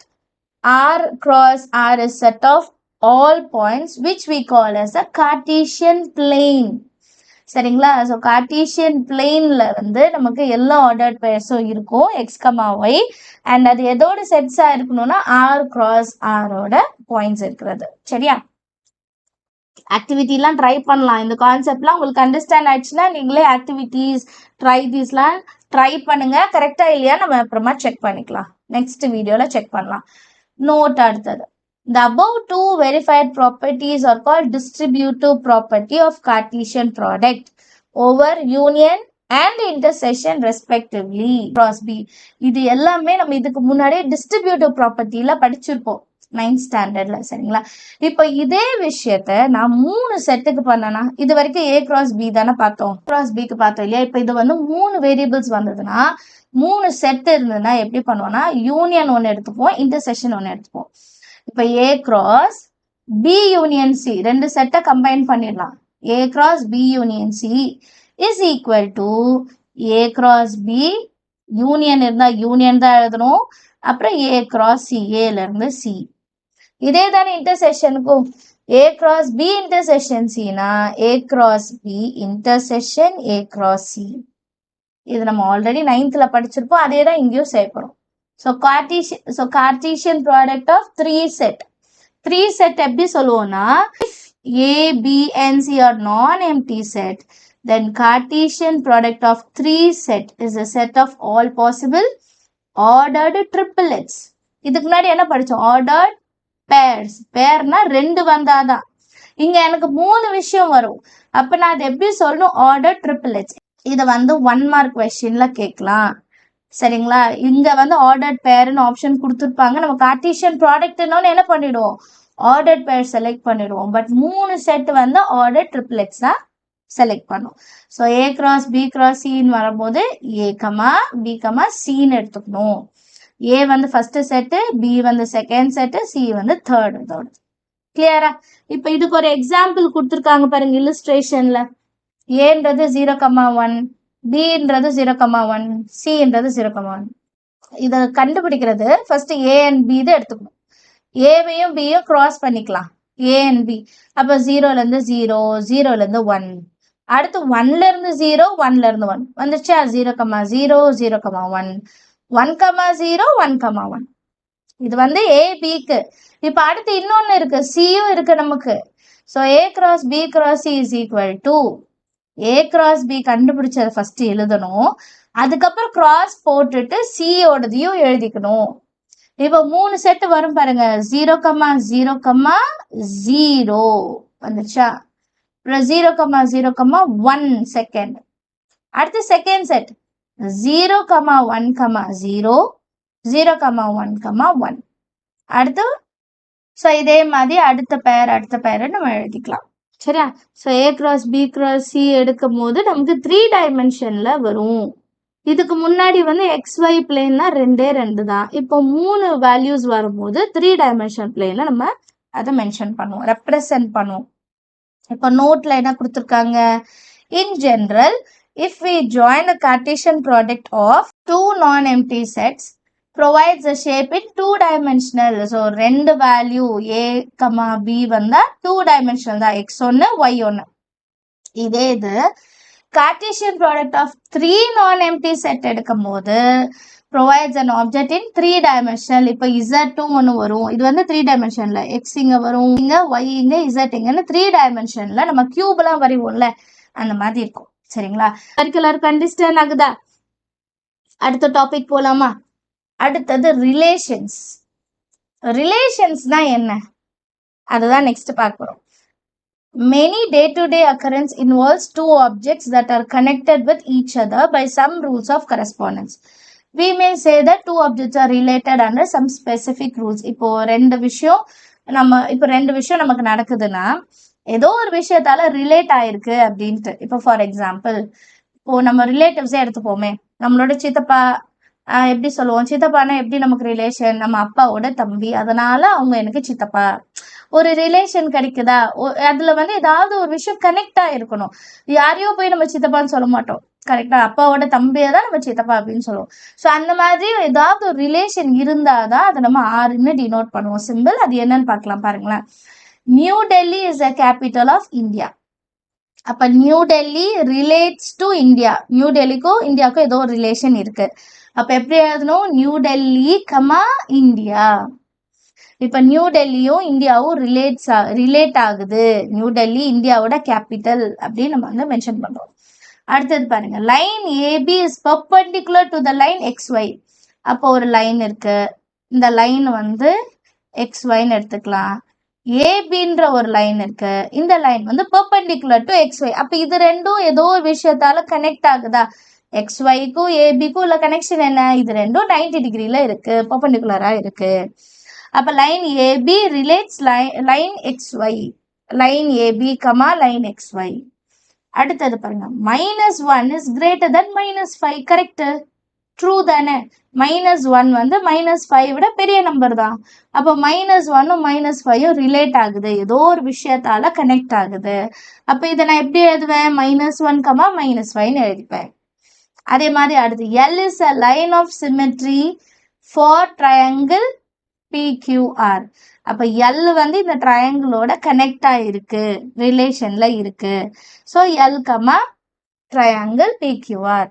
R cross R is set of all points which we call as a Cartesian plane. சரிங்களா? So Cartesian பிளேன்ல வந்து நமக்கு எல்லா ஆர்டர்ட் பேர்ஸும் இருக்கும், x, y. அண்ட் அது எதோட செட்ஸா இருக்கணும்னா R cross R ஓட பாயிண்ட்ஸ் இருக்கிறது. சரியா? ஆக்டிவிட்டிலாம் ட்ரை பண்ணலாம். இந்த கான்செப்ட்லாம் உங்களுக்கு அண்டர்ஸ்டாண்ட் ஆயிடுச்சுன்னா நீங்களே ஆக்டிவிட்டிஸ் தீஸ்லாம் ட்ரை பண்ணுங்க. கரெக்டா இல்லையா நம்ம அப்புறமா செக் பண்ணிக்கலாம், நெக்ஸ்ட் வீடியோல செக் பண்ணலாம். நோட் அடுத்தது, the above two verified properties are called distributive property of Cartesian product over union and intersection respectively. cross b, இது எல்லாமே நம்ம இதுக்கு முன்னாடி டிஸ்ட்ரிபியூட்டிவ் ப்ராப்பர்ட்டில படிச்சிருப்போம் 9th ஸ்டாண்டர்ட்ல. சரிங்களா? இப்போ இதே விஷயத்த நான் 3 செட்டுக்கு பண்ணனா, இது வரைக்கும் a cross b தானே பார்த்தோம், cross b க்கு பார்த்தோம் இல்லையா? இப்போ இது வந்து 3 வேரியபிள்ஸ் வந்ததுன்னா 3 செட் இருந்ததுன்னா எப்படி பண்ணுவோம்னா, யூனியன் ஒன்று எடுத்துப்போம், இன்டர்செக்ஷன் ஒன்று எடுத்துப்போம். இப்போ a cross b union c ரெண்டு செட்டை கம்பைன் பண்ணிடலாம். a cross b union c is equal to a cross b union இருந்தா யூனியன் தான் எழுதணும், அப்புறம் a cross c, a ல இருந்து c. இதே தானே இன்டர்செக்ஷனுக்கும், a cross b intersection c னா a cross b intersection a cross c. இது நம்ம ஆல்ரெடி 9thல படிச்சிருப்போம், அதே தான் இங்கேயும் சேர்க்கிறோம். So Cartesian product of 3 set. 3 set எப்படி சொல்லுவோம்னா, if A, B and C are non-empty set, then Cartesian product of 3 set is a set of all possible ordered triplets. இதுக்கு முன்னாடி என்ன படிச்சோம்? ordered pairs. பேர்னா 2 வந்தாதான். இங்க எனக்கு 3 விஷயம் வரும், அப்ப நான் அது எப்படி சொல்லணும்? ordered triplets. இதை வந்து 1 mark questionல கேட்கலாம். சரிங்களா? இங்க வந்து ஆர்டர்ட் பேர்னு ஆப்ஷன் கொடுத்துருப்பாங்க. நம்ம கார்டீசியன் ப்ராடக்ட்னு என்ன பண்ணிடுவோம்? ஆர்டர்ட் பேர் செலக்ட் பண்ணிடுவோம். பட் 3 செட் வந்து ஆர்டர் ட்ரிப்ளெட்ஸ் தான் செலக்ட் பண்ணும். So a cross b cross cன்னு வரும்போது a, b, cன்னு எடுத்துக்கணும். a வந்து ஃபர்ஸ்ட் செட்டு, b வந்து செகண்ட் செட்டு, c வந்து தேர்ட். இதோட கிளியரா? இப்போ இதுக்கு ஒரு எக்ஸாம்பிள் கொடுத்துருக்காங்க பாருங்க இல்லுஸ்ட்ரேஷன்ல. ஏன்றது 0,1, பின்றது 0,1, சின்றது 0,1. இதை கண்டுபிடிக்கிறது ஃபர்ஸ்ட் ஏ அண்ட் பி தான் எடுத்துக்கணும். ஏவையும் பியும் கிராஸ் பண்ணிக்கலாம், ஏ அண்ட் பி. அப்போ 0லேருந்து 0, 0லேருந்து 1, அடுத்து 1லேருந்து 0, 1லேருந்து 1 வந்துச்சா. 0,0, 0,1, 1,0, 1,1. இது வந்து ஏ பிக்கு. இப்போ அடுத்து இன்னொன்று இருக்கு, சியும் இருக்கு நமக்கு. So A cross B cross C is equal to, A cross B கண்டுபிடிச்சதை ஃபர்ஸ்ட் எழுதணும், அதுக்கப்புறம் கிராஸ் போட்டுட்டு சியோடதையும் எழுதிக்கணும். இப்போ 3 செட்டு வரும் பாருங்க, 0,0,0 வந்துச்சா. அப்புறம் 0,0,1 செகண்ட். அடுத்து செகண்ட் செட் 0,1,0, 0,1,1. அடுத்து ஸோ இதே மாதிரி அடுத்த பேரை நம்ம எழுதிக்கலாம். சரியா. So A cross B cross C எடுக்கும் போது நமக்கு 3 டைமென்ஷன்ல வரும். இதுக்கு முன்னாடி வந்து XY பிளேன்னா 2 தான். இப்போ 3 வேல்யூஸ் வரும்போது 3 டைமென்ஷன் பிளேன்ல நம்ம அதை மென்ஷன் பண்ணுவோம், ரெப்ரசன்ட் பண்ணுவோம். இப்போ நோட்ல என்ன கொடுத்துருக்காங்க, in general if we join the Cartesian product of two non-empty sets provides a shape in 2-dimensional. So 2 value A, B வந்தா 2-dimensional தான், x1 y1. இதே இது Cartesian product of 3 non-empty set எடுக்கும் போது provides an object in 3-dimensional. இப்போ Z2 ஒன்று வரும், இது வந்து 3-dimensionல, x இங்க வரும், இங்க y இங்க z இங்கன்னு 3-dimensionல நம்ம கியூப்லாம் வரைவோம்ல, அந்த மாதிரி இருக்கும். சரிங்களா. எல்லாருக்கும் அண்டர்ஸ்டாண்ட் ஆகுதா? அடுத்த டாபிக் போலாமா? அடுத்தது ரிலேஷன்ஸ். ரிலேஷன்ஸ்னா என்ன, அதுதான் நெக்ஸ்ட் பார்க்க போறோம். Many day-to-day occurrence involves two objects that are connected with each other by some rules of correspondence. We may say that two objects are related under some specific rules. இப்போ ரெண்டு விஷயம் நமக்கு நடக்குதுன்னா ஏதோ ஒரு விஷயத்தால ரிலேட் ஆயிருக்கு அப்படின்ட்டு. இப்போ ஃபார் எக்ஸாம்பிள், இப்போ நம்ம ரிலேட்டிவ்ஸே எடுத்துப்போமே, நம்மளோட சித்தப்பா எப்படி சொல்லுவோம், சித்தப்பானா எப்படி நமக்கு ரிலேஷன், நம்ம அப்பாவோட தம்பி, அதனால அவங்க எனக்கு சித்தப்பா. ஒரு ரிலேஷன் கிடைக்குதா, அதுல வந்து ஏதாவது ஒரு விஷயம் கனெக்ட் ஆயிருக்கணும். யாரையோ போய் நம்ம சித்தப்பான்னு சொல்ல மாட்டோம், கரெக்டா, அப்பாவோட தம்பியை தான் நம்ம சித்தப்பா அப்படின்னு சொல்லுவோம். ஸோ அந்த மாதிரி ஏதாவது ஒரு ரிலேஷன் இருந்தாதான் அதை நம்ம ஆறுன்னு டினோட் பண்ணுவோம் சிம்பிள். அது என்னன்னு பார்க்கலாம் பாருங்களேன். New Delhi is a capital of India. அப்ப New Delhi relates to India. New டெல்லிக்கும் இந்தியாவுக்கும் ஏதோ ஒரு ரிலேஷன் இருக்கு. அப்ப எப்படி எழுதணும், நியூ டெல்லி இந்தியா. இப்ப நியூ டெல்லியும் இந்தியாவும் ரிலேட் ஆகுது, நியூ டெல்லி இந்தியாவோட கேபிட்டல் அப்படின்னு நம்ம வந்து மென்ஷன் பண்றோம். அடுத்தது பாருங்க, line AB is perpendicular to the line XY. அப்போ ஒரு லைன் இருக்கு, இந்த லைன் வந்து XYன்னு எடுத்துக்கலாம். ஏபின்ற ஒரு லைன் இருக்கு, இந்த லைன் வந்து பெர்பெண்டிகுலர் டு XY. அப்ப இது ரெண்டும் ஏதோ ஒரு விஷயத்தால கனெக்ட் ஆகுதா, XYக்கும் ஏபிக்கும் உள்ள கனெக்ஷன் என்ன, இது ரெண்டும் 90 டிகிரில இருக்கு, பெர்பெண்டிகுலரா இருக்கு. அப்ப line AB relates line XY, line AB line XY. அடுத்தது பாருங்க, -1 is greater than -5. Correct, true தானே. -1 வந்து -5 விட பெரிய நம்பர் தான். அப்போ -1ம் -5ம் ரிலேட் ஆகுது, ஏதோ ஒரு விஷயத்தால கனெக்ட் ஆகுது. அப்ப இதை நான் எப்படி எழுதுவேன், -1, -5ன்னு எழுதிப்பேன். அதே மாதிரி அடுத்து, L is a line of symmetry for triangle PQR. அப்ப L வந்து இந்த ட்ரையாங்கிளோட கனெக்ட் ஆயிருக்கு, ரிலேஷன்ல இருக்கு. So L, triangle PQR.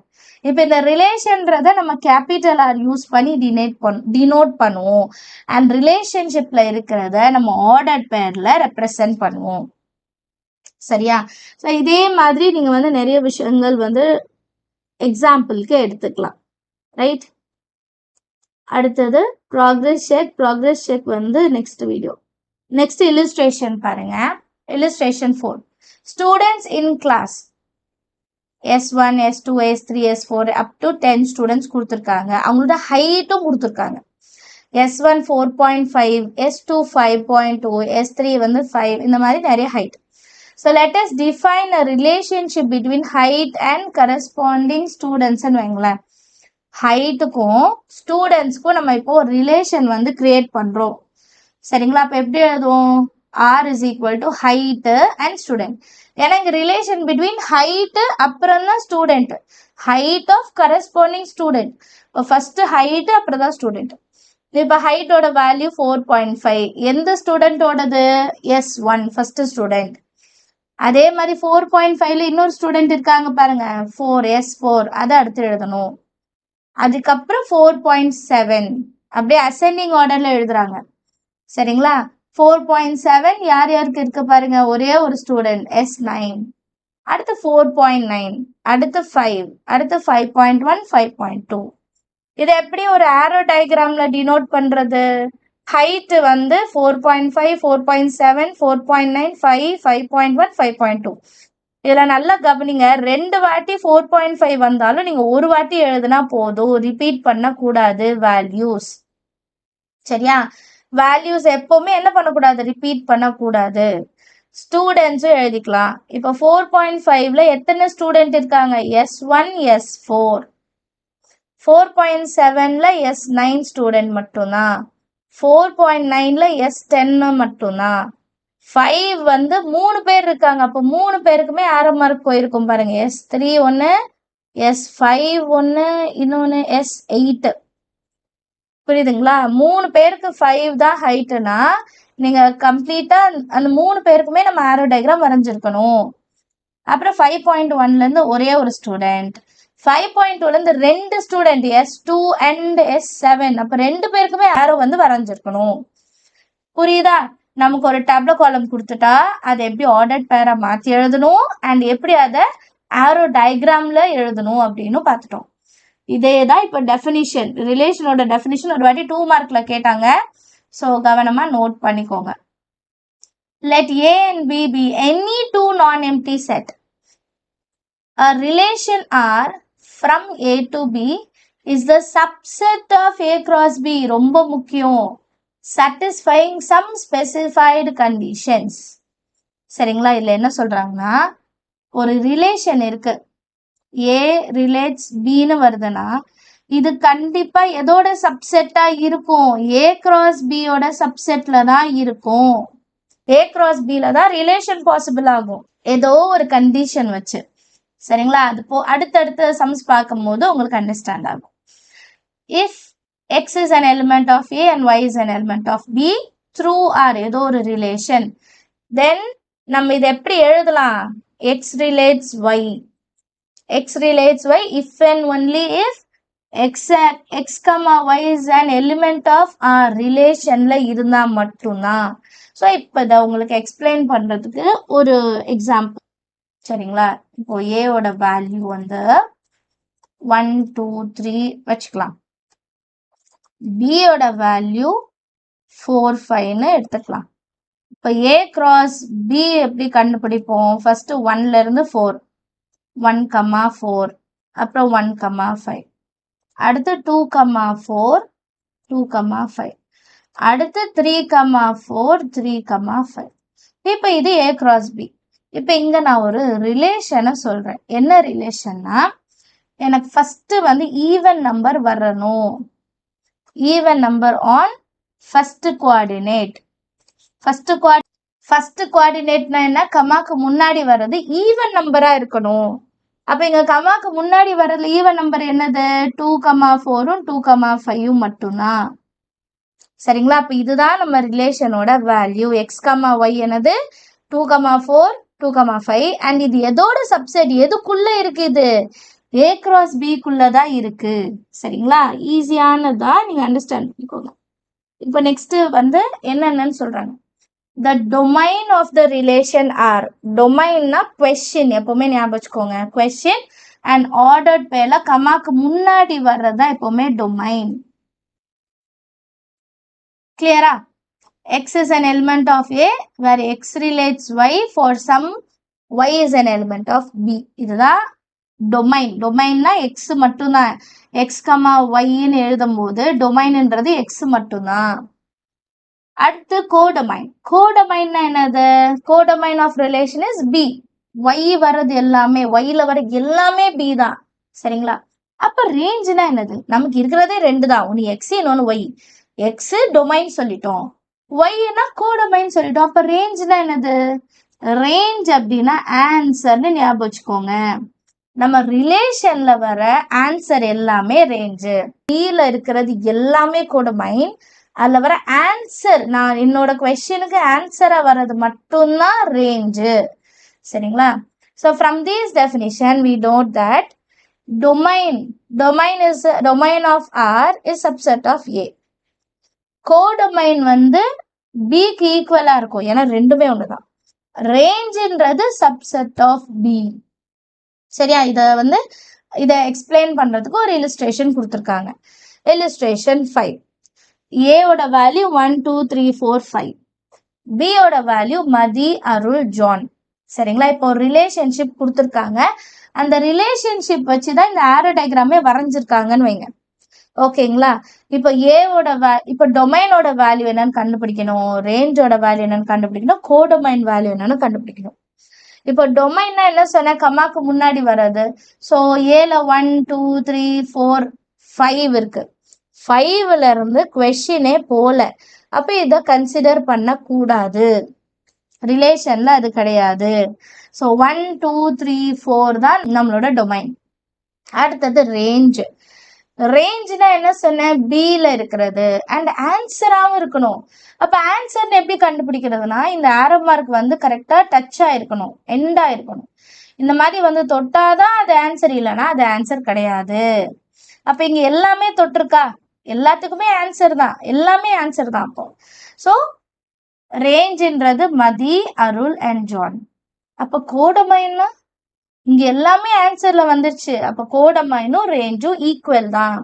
இப்ப இந்த ரிலேஷன்றத நம்ம கேபிட்டல் ஆர் யூஸ் பண்ணி டினோட் பண்ணுவோம். அண்ட் ரிலேஷன்ஷிப்ல இருக்கிறத நம்ம ஆர்டர் பேர்ல ரெப்ரசன்ட் பண்ணுவோம். சரியா. ஸோ இதே மாதிரி நீங்க வந்து நிறைய விஷயங்கள் வந்து எக்ஸாம்பிளுக்கு எடுத்துக்கலாம். ரைட். அடுத்தது ப்ராக்ரஸ் செக் வந்து நெக்ஸ்ட் வீடியோ. நெக்ஸ்ட் இல்லுஸ்ட்ரேஷன் பாருங்க. illustration 4. Students in class S1, S2, S3, S4 up to 10 students கொடுத்துருக்காங்க. அவங்களோட ஹைட்டும் கொடுத்துருக்காங்க. S1 4.5, S2 5.2, S3 வந்து 5, இந்த மாதிரி நிறைய height. So let us define a relationship between height and corresponding students ன்னு வைங்களேன். ஹைட்டுக்கும் ஸ்டூடெண்ட்ஸ்க்கும் நம்ம இப்போ ரிலேஷன் வந்து கிரியேட் பண்றோம். சரிங்களா. அப்ப எப்படி எழுதுவோம், R is equal to height and student. ஏன்னா இங்க relation between height அப்புறம் தான் student. Height of corresponding student. first height அப்புறம் தான் student. இப்போ height ஓட value 4.5. எந்த student ஓடது? S1 first student. அதே மாதிரி 4.5ல இன்னொரு ஸ்டூடெண்ட் இருக்காங்க பாருங்க 4S4 அதை அடுத்து எழுதணும். அதுக்கப்புறம் 4.7 அப்படியே அசெண்டிங் ஆர்டர்ல எழுதுறாங்க. சரிங்களா? 4.7 யார் யாருக்கு இருக்கு பாருங்க, ஒரே ஒரு ஸ்டூடெண்ட் S9. அடுத்து 4.9, அடுத்து 5, அடுத்து 5.1, 5.2. இதை எப்படி ஒரு ஆரோ டயக்ராம்ல டினோட் பண்றது? ஹைட் வந்து 4.5, 4.7, 4.9, 5, 5.1, 5.2. இதுல நல்லா கவனிங்க, 2 வாட்டி 4.5 வந்தாலும் நீங்க ஒரு வாட்டி எழுதுனா போதும், ரிப்பீட் பண்ண கூடாது வேல்யூஸ். சரியா? வேல்யூஸ் எப்பவுமே என்ன பண்ணக்கூடாது? ரிப்பீட் பண்ணக்கூடாது. ஸ்டூடெண்ட்ஸும் எழுதிக்கலாம். இப்போ 4.5ல எத்தனை ஸ்டூடெண்ட் இருக்காங்க? S1, S4. 4.7ல S9 ஸ்டூடெண்ட் மட்டும்தான். 4.9ல S10 மட்டும்தான். 5 வந்து 3 பேர் இருக்காங்க. அப்போ 3 பேருக்குமே ஆரோ மார்க் போயிருக்கும் பாருங்க. S3 ஒன்று, S5 ஒன்று, இன்னொன்று S8. புரியுதுங்களா? 3 பேருக்கு 5 தான் ஹைட்டுனா நீங்க கம்ப்ளீட்டா அந்த 3 பேருக்குமே நம்ம ஆரோ டயக்ராம் வரைஞ்சிருக்கணும். அப்புறம் 5.1ல இருந்து ஒரே ஒரு ஸ்டூடெண்ட், 5.2ல இருந்து 2 ஸ்டூடெண்ட் S2 and S7. அப்ப 2 பேருக்குமே ஆரோ வந்து வரைஞ்சிருக்கணும். புரியுதா? நமக்கு ஒரு டேப்லோ காலம் கொடுத்துட்டா அதை எப்படி ஆர்டர் பேரா மாத்தி எழுதணும் அண்ட் எப்படி அதை ஆரோ டயக்ராம்ல எழுதணும் அப்படின்னு பார்த்துட்டோம். இதே தான் இப்போ டெஃபினிஷன், ரிலேஷனோட டெஃபினிஷன் ஒரு வாட்டி 2 மார்க்ல கேட்டாங்க. ஸோ கவனமா நோட் பண்ணிக்கோங்க. Let A and B be any two non-empty set. A relation R from A to B is the subset of A cross B. ரொம்ப முக்கியம். Satisfying some specified conditions. சரிங்களா? இதுல என்ன சொல்றாங்கன்னா, ஒரு ரிலேஷன் இருக்கு, A relates Bன்னு வருதுன்னா இது கண்டிப்பா எதோட சப்செட்டா இருக்கும்? A cross B யோட சப்செட்ல தான் இருக்கும். A cross Bல தான் ரிலேஷன் பாசிபிள் ஆகும், ஏதோ ஒரு கண்டிஷன் வச்சு. சரிங்களா? அது அடுத்தடுத்த சம்ஸ் பார்க்கும் போது உங்களுக்கு அண்டர்ஸ்டாண்ட் ஆகும். If X is an element of A and Y is an element of B through R, ஏதோ ஒரு ரிலேஷன், தென் நம்ம இதை எப்படி எழுதலாம்? X relates Y. X relates Y if and only if X, Y is an element of R ரிலேஷன்ல இருந்தா மட்டும்தான். So இப்போ இதை உங்களுக்கு எக்ஸ்பிளைன் பண்றதுக்கு ஒரு எக்ஸாம்பிள். சரிங்களா? இப்போ ஏவோட வேல்யூ வந்து 1, 2, 3 வச்சுக்கலாம். பியோட வேல்யூ 4, 5ன்னு எடுத்துக்கலாம். இப்போ A cross B எப்படி கண்டுபிடிப்போம்? ஃபர்ஸ்ட் 1ல இருந்து 4, 1, 4, அப்புறம் 1, 5, அடுத்து 2, 4, 2, 5, அடுத்து 3, 4, 3, 5. இப்போ இது A cross B. இப்போ இங்க நான் ஒரு ரிலேஷனை சொல்றேன். என்ன ரிலேஷன்னா, எனக்கு ஃபர்ஸ்ட் வந்து ஈவன் நம்பர் வரணும். Even number on first coordinate. First கோஆர்டினேட்னா என்ன? கமாக்கு முன்னாடி வர்றது ஈவன் நம்பரா இருக்கணும். அப்ப இங்க கமாக்கு முன்னாடி வர்றது ஈவன் நம்பர் என்னது? 2, 4ம் 2, 5ம் மட்டும்தான். சரிங்களா? அப்ப இதுதான் நம்ம ரிலேஷனோட வேல்யூ. X, Y என்னது? 2, 4, 2, 5. அண்ட் இது எதோட சப்செட்? எதுக்குள்ள இருக்கு? இது A cross B குள்ளதான் இருக்கு. சரிங்களா? ஈஸியானதா, நீங்க அண்டர்ஸ்டாண்ட் பண்ணிக்கோங்க. இப்போ நெக்ஸ்ட் வந்து என்னென்னு சொல்றாங்க. The domain of the relation R. டொமைன்னா question, எப்பவுமே ஞாபகம் வச்சுக்கோங்க. question and ordered பேர்ல கமாக்கு முன்னாடி வர்றதா எப்பவுமே டொமைன். கிளியரா? X is an element of A where X relates Y for some Y is an element of B. இதுதான் டொமைன். டொமைன்னா X மட்டும்தான். X, Yன்னு எழுதும் போது டொமைன்ன்றது X மட்டும்தான். அடுத்து கோடொமைன். கோடொமைன்னா என்னது? Codomain of relation is B. Y வர்றது எல்லாமே, Yல வர எல்லாமே B தான். சரிங்களா? அப்ப ரேஞ்சுனா என்னது? நமக்கு இருக்கிறதே 2 தான், ஒன்னு X இன்னொன்னு Y. X டொமைன் சொல்லிட்டோம், ஒய்னா கோடமைன்னு சொல்லிட்டோம். அப்ப ரேஞ்ச்னா என்னது? ரேஞ்ச் அப்படின்னா ஆன்சர்னு ஞாபகம் வச்சுக்கோங்க. நம்ம ரிலேஷன்ல வர ஆன்சர் எல்லாமே ரேஞ்சு. பில இருக்கிறது எல்லாமே கோடமைன். அதுல வர ஆன்சர், நான் என்னோட கொஸ்டினுக்கு ஆன்சரா வர்றது மட்டும்தான் ரேஞ்சு. சரிங்களா? So from this definition we note that domain of R is subset of A. Codomain வந்து Bக்கு ஈக்குவலா இருக்கும், ஏன்னா ரெண்டுமே ஒண்ணுதான். ரேஞ்சுன்றது சப்செட் ஆஃப் B. சரியா? இதை எக்ஸ்பிளைன் பண்றதுக்கு ஒரு இல்லுஸ்ட்ரேஷன் கொடுத்துருக்காங்க. இல்லுஸ்ட்ரேஷன் 5. ஏவோட வேல்யூ 1 2 3 4 5. பியோட வேல்யூ மதி, அருள், ஜான். சரிங்களா? இப்போ ஒரு ரிலேஷன்ஷிப் கொடுத்துருக்காங்க. அந்த ரிலேஷன்ஷிப் வச்சுதான் இந்த ஆரோ டயக்ராமே வரைஞ்சிருக்காங்கன்னு வைங்க. ஓகேங்களா? இப்போ இப்போ டொமைனோட வேல்யூ என்னன்னு கண்டுபிடிக்கணும், ரேஞ்சோட வேல்யூ என்னன்னு கண்டுபிடிக்கணும், கோடொமைன் வேல்யூ என்னன்னு கண்டுபிடிக்கணும். இப்போ டொமைன்னா என்ன சொன்ன, கமாக்கு முன்னாடி வர்றது. ஸோ ஏல 1 2 3 4 5 இருக்கு. 5ல இருந்து கொஸ்டினே போல. அப்ப இதை கன்சிடர் பண்ண கூடாது, ரிலேஷன்ல அது கிடையாது. ஸோ 1 2 3 4 தான் நம்மளோட டொமைன். அடுத்தது ரேஞ்ச். ரேஞ்ச்னா என்ன சொன்னேன், பில இருக்கிறது அண்ட் ஆன்சராகவும் இருக்கணும். அப்ப ஆன்சர் எப்படி கண்டுபிடிக்கிறதுனா, இந்த ஆரோ மார்க் வந்து கரெக்டா டச் ஆயிருக்கணும், எண்ட் ஆயிருக்கணும். இந்த மாதிரி தொட்டாதான் அது ஆன்சர், இல்லைன்னா அது ஆன்சர் கிடையாது. அப்ப இங்க எல்லாமே தொட்டிருக்கா, எல்லாத்துக்குமே ஆன்சர் தான், எல்லாமே ஆன்சர் தான். அப்போ ஸோ ரேஞ்சுன்றது மதி, அருள் அண்ட் ஜான். அப்ப கோடமைன்னா இங்க எல்லாமே ஆன்சர்ல வந்துருச்சு. அப்ப கோடமைனும் ரேஞ்சும் ஈக்குவல் தான்.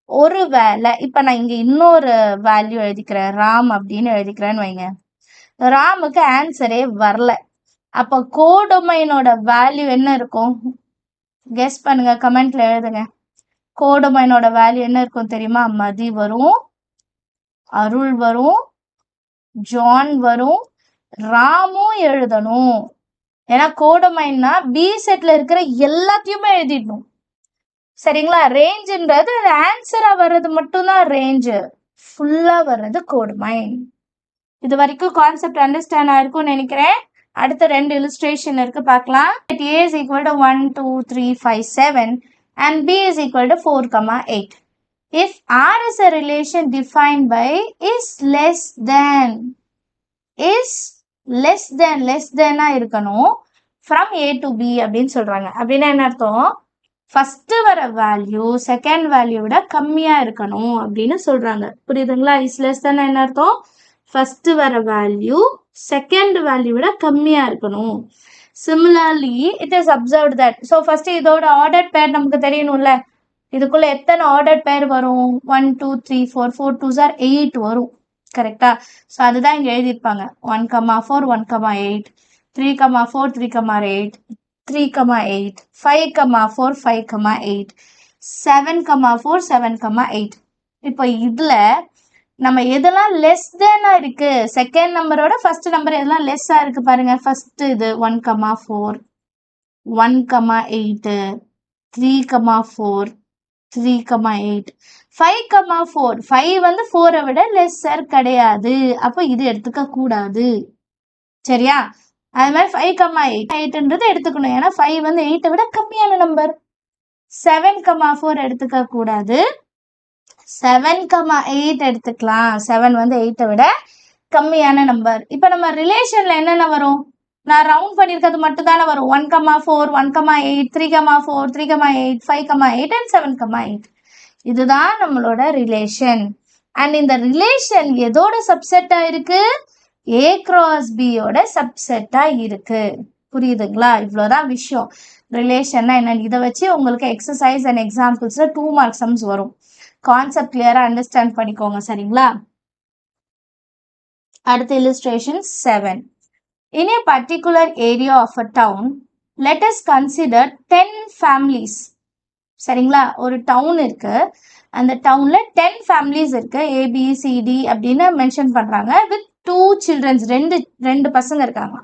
ஒருவேளை இப்ப நான் இங்க இன்னொரு வேல்யூ எழுதிக்கிறேன், ராம் அப்படின்னு எழுதிக்கிறேன்னு வைங்க. ராமுக்கு ஆன்சரே வரல. அப்ப கோடொமைனோட வேல்யூ என்ன இருக்கும்? கெஸ் பண்ணுங்க, கமெண்ட்ல எழுதுங்க. கோடொமைனோட வேல்யூ என்ன இருக்கும் தெரியுமா? மதி வரும், அருள் வரும், ஜான் வரும், ராமும் எழுதணும். ஏன்னா கோடொமைன்னா பி செட்ல இருக்கிற எல்லாத்தையுமே எழுதிடணும். சரிங்களா? ரேஞ்சுன்றது ஆன்சரா வர்றது மட்டும்தான் ரேஞ்சு, ஃபுல்லா வர்றது கோடொமைன். இது வரைக்கும் கான்செப்ட் அண்டர்ஸ்டாண்ட் ஆயிருக்கும்னு நினைக்கிறேன். அடுத்த 2 இல்லுஸ்ட்ரேஷன் இருக்கு, பார்க்கலாம். A is equal to 1 2 3 5 7 and B is equal to 4, 8. If R is a relation defined by is less than இருக்கணும் from A to B அப்படின்னு சொல்றாங்க. அப்படின்னா என்ன அர்த்தம்? ஃபர்ஸ்ட் வர வேல்யூ செகண்ட் வேல்யூ விட கம்மியா இருக்கணும் அப்படின்னு சொல்றாங்க. புரியுதுங்களா? இஸ் லெஸ் தென் என்ன அர்த்தம்? ஃபர்ஸ்ட் வர வேல்யூ செகண்ட் வேல்யூ விட கம்மியா இருக்கணும். Similarly it is observed that. So first இதோட ஆர்டர் பேர் நமக்கு தெரியணும்ல. இதுக்குள்ள எத்தனை ஆர்டர் பேர் வரும்? 1 2 3 4 4 2s are 8 வரும். கரெக்டா? ஸோ அதுதான் இங்க எழுதியிருப்பாங்க. 1, 4 1, 8 3, 4 3, 8 3, 8 5, 4 5, 8 7, 4 7, 8. இப்போ இதுல நம்ம எதெல்லாம் லெஸ் தேனா இருக்கு, செகண்ட் நம்பரோட ஃபர்ஸ்ட் நம்பர் எதெல்லாம் லெஸ்ஸா இருக்கு பாருங்க. ஃபர்ஸ்ட் இது 1, 4 1, 8 3, 4 3, 8 5, 4 5 4 விட லெஸ்ஸர் கிடையாது. அப்போ இது எடுத்துக்க கூடாது. சரியா? அது மாதிரி 5, 8 எடுத்துக்கணும், ஏன்னா 5 8 விட கம்மியான நம்பர். 7, 4 எடுத்துக்க கூடாது. 7, 8 எடுத்துக்கலாம். 7 8 விட கம்மியான நம்பர். இப்ப நம்ம ரிலேஷன்ல என்னென்ன வரும்? நான் ரவுண்ட் பண்ணிருக்கிறது மட்டும் தானே வரும். 1, 4 1, 8 3, 4 3, 8 5, 8 and 7, 8. இதுதான் நம்மளோட ரிலேஷன். அண்ட் இந்த ரிலேஷன் எதோட சப்செட்டா இருக்கு? A cross B யோட சப்செட்டா இருக்கு. புரியுதுங்களா? இவ்வளவுதான் விஷயம். ரிலேஷன்னா என்னன்னு இதை வச்சு உங்களுக்கு எக்ஸசைஸ் அண்ட் எக்ஸாம்பிள்ஸ்ல 2 மார்க் சம்ஸ் வரும். கான்செப்ட் கிளியரா அண்டர்ஸ்டாண்ட் பண்ணிக்கோங்க. சரிங்களா? அடுத்த illustration 7. In a particular area of a town, let us consider 10 families. சரிங்களா? ஒரு டவுன் இருக்கு, அந்த டவுன்ல 10 ஃபேமிலிஸ் இருக்கு. ABCD அப்படின்னு மென்ஷன் பண்றாங்க. வித் 2 children, ரெண்டு பசங்க இருக்காங்க.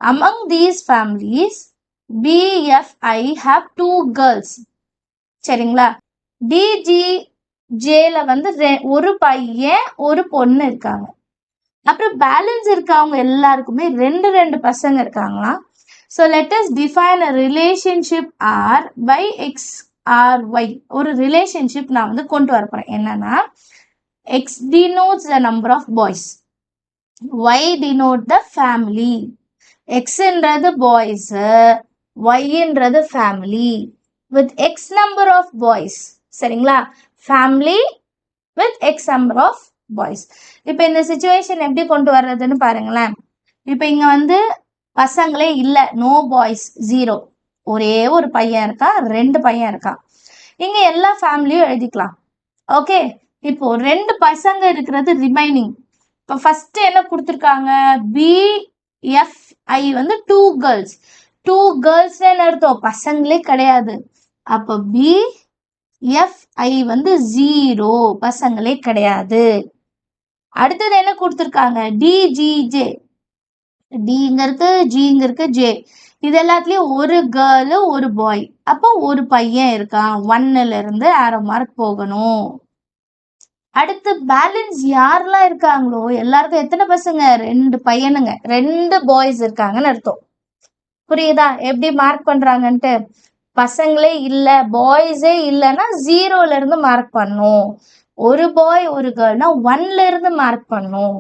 Among these families, BFI have 2 girls. சரிங்களா? DGJல ஒரு பையன் ஒரு பொண்ணு இருக்காங்க. அப்புறம் பேலன்ஸ் இருக்கவங்க எல்லாருக்குமே ரெண்டு ரெண்டு பசங்க இருக்காங்களாம். So let us define a relationship R by X R Y. ஒரு ரிலேஷன்ஷிப் நான் வந்து கொண்டு வர போறேன். என்னன்னா X denotes the number of boys, y denote the family. எக்ஸ்ன்றது பாய்ஸ், ஒய்ன்றது family with X number of boys. சரிங்களா? Family with X number of boys. இப்போ இந்த சிச்சுவேஷன் எப்படி கொண்டு வர்றதுன்னு பாருங்களேன். இப்போ இங்க வந்து பசங்களே இல்லை, நோ பாய்ஸ், 0. ஒரே ஒரு பையன் இருக்கா, 2 பையன் இருக்கா. இங்க எல்லா ஃபேமிலியும் எழுதிக்கலாம். ஓகே, இப்போ 2 பசங்க இருக்கிறது ரிமைனிங். இப்போ ஃபர்ஸ்ட் என்ன கொடுத்துருக்காங்க, BFI வந்து 2 கேர்ள்ஸ். 2 கேர்ள்ஸ்ன்னு அர்த்தம் பசங்களே கிடையாது. அப்போ BFI வந்து 0, பசங்களே கிடையாது. அடுத்தது என்ன கொடுத்துருக்காங்க, DGJ. டிங்க இருக்கு, ஜிங்க இருக்கு, ஜே. இது எல்லாத்துலயும் ஒரு கேர்ளு ஒரு பாய். அப்போ ஒரு பையன் இருக்கான். 1ல இருந்து ஆரோ மார்க் போகணும். அடுத்து பேலன்ஸ் யாரெல்லாம் இருக்காங்களோ எல்லாருக்கும் எத்தனை பசங்க, 2 பையனுங்க, 2 பாய்ஸ் இருக்காங்கன்னு அர்த்தம். புரியுதா எப்படி மார்க் பண்றாங்கன்ட்டு? பசங்களே இல்ல, பாய்ஸே இல்லைன்னா 0ல இருந்து மார்க் பண்ணும். ஒரு பாய் ஒரு கேர்ள்னா 1ல இருந்து மார்க் பண்ணும்.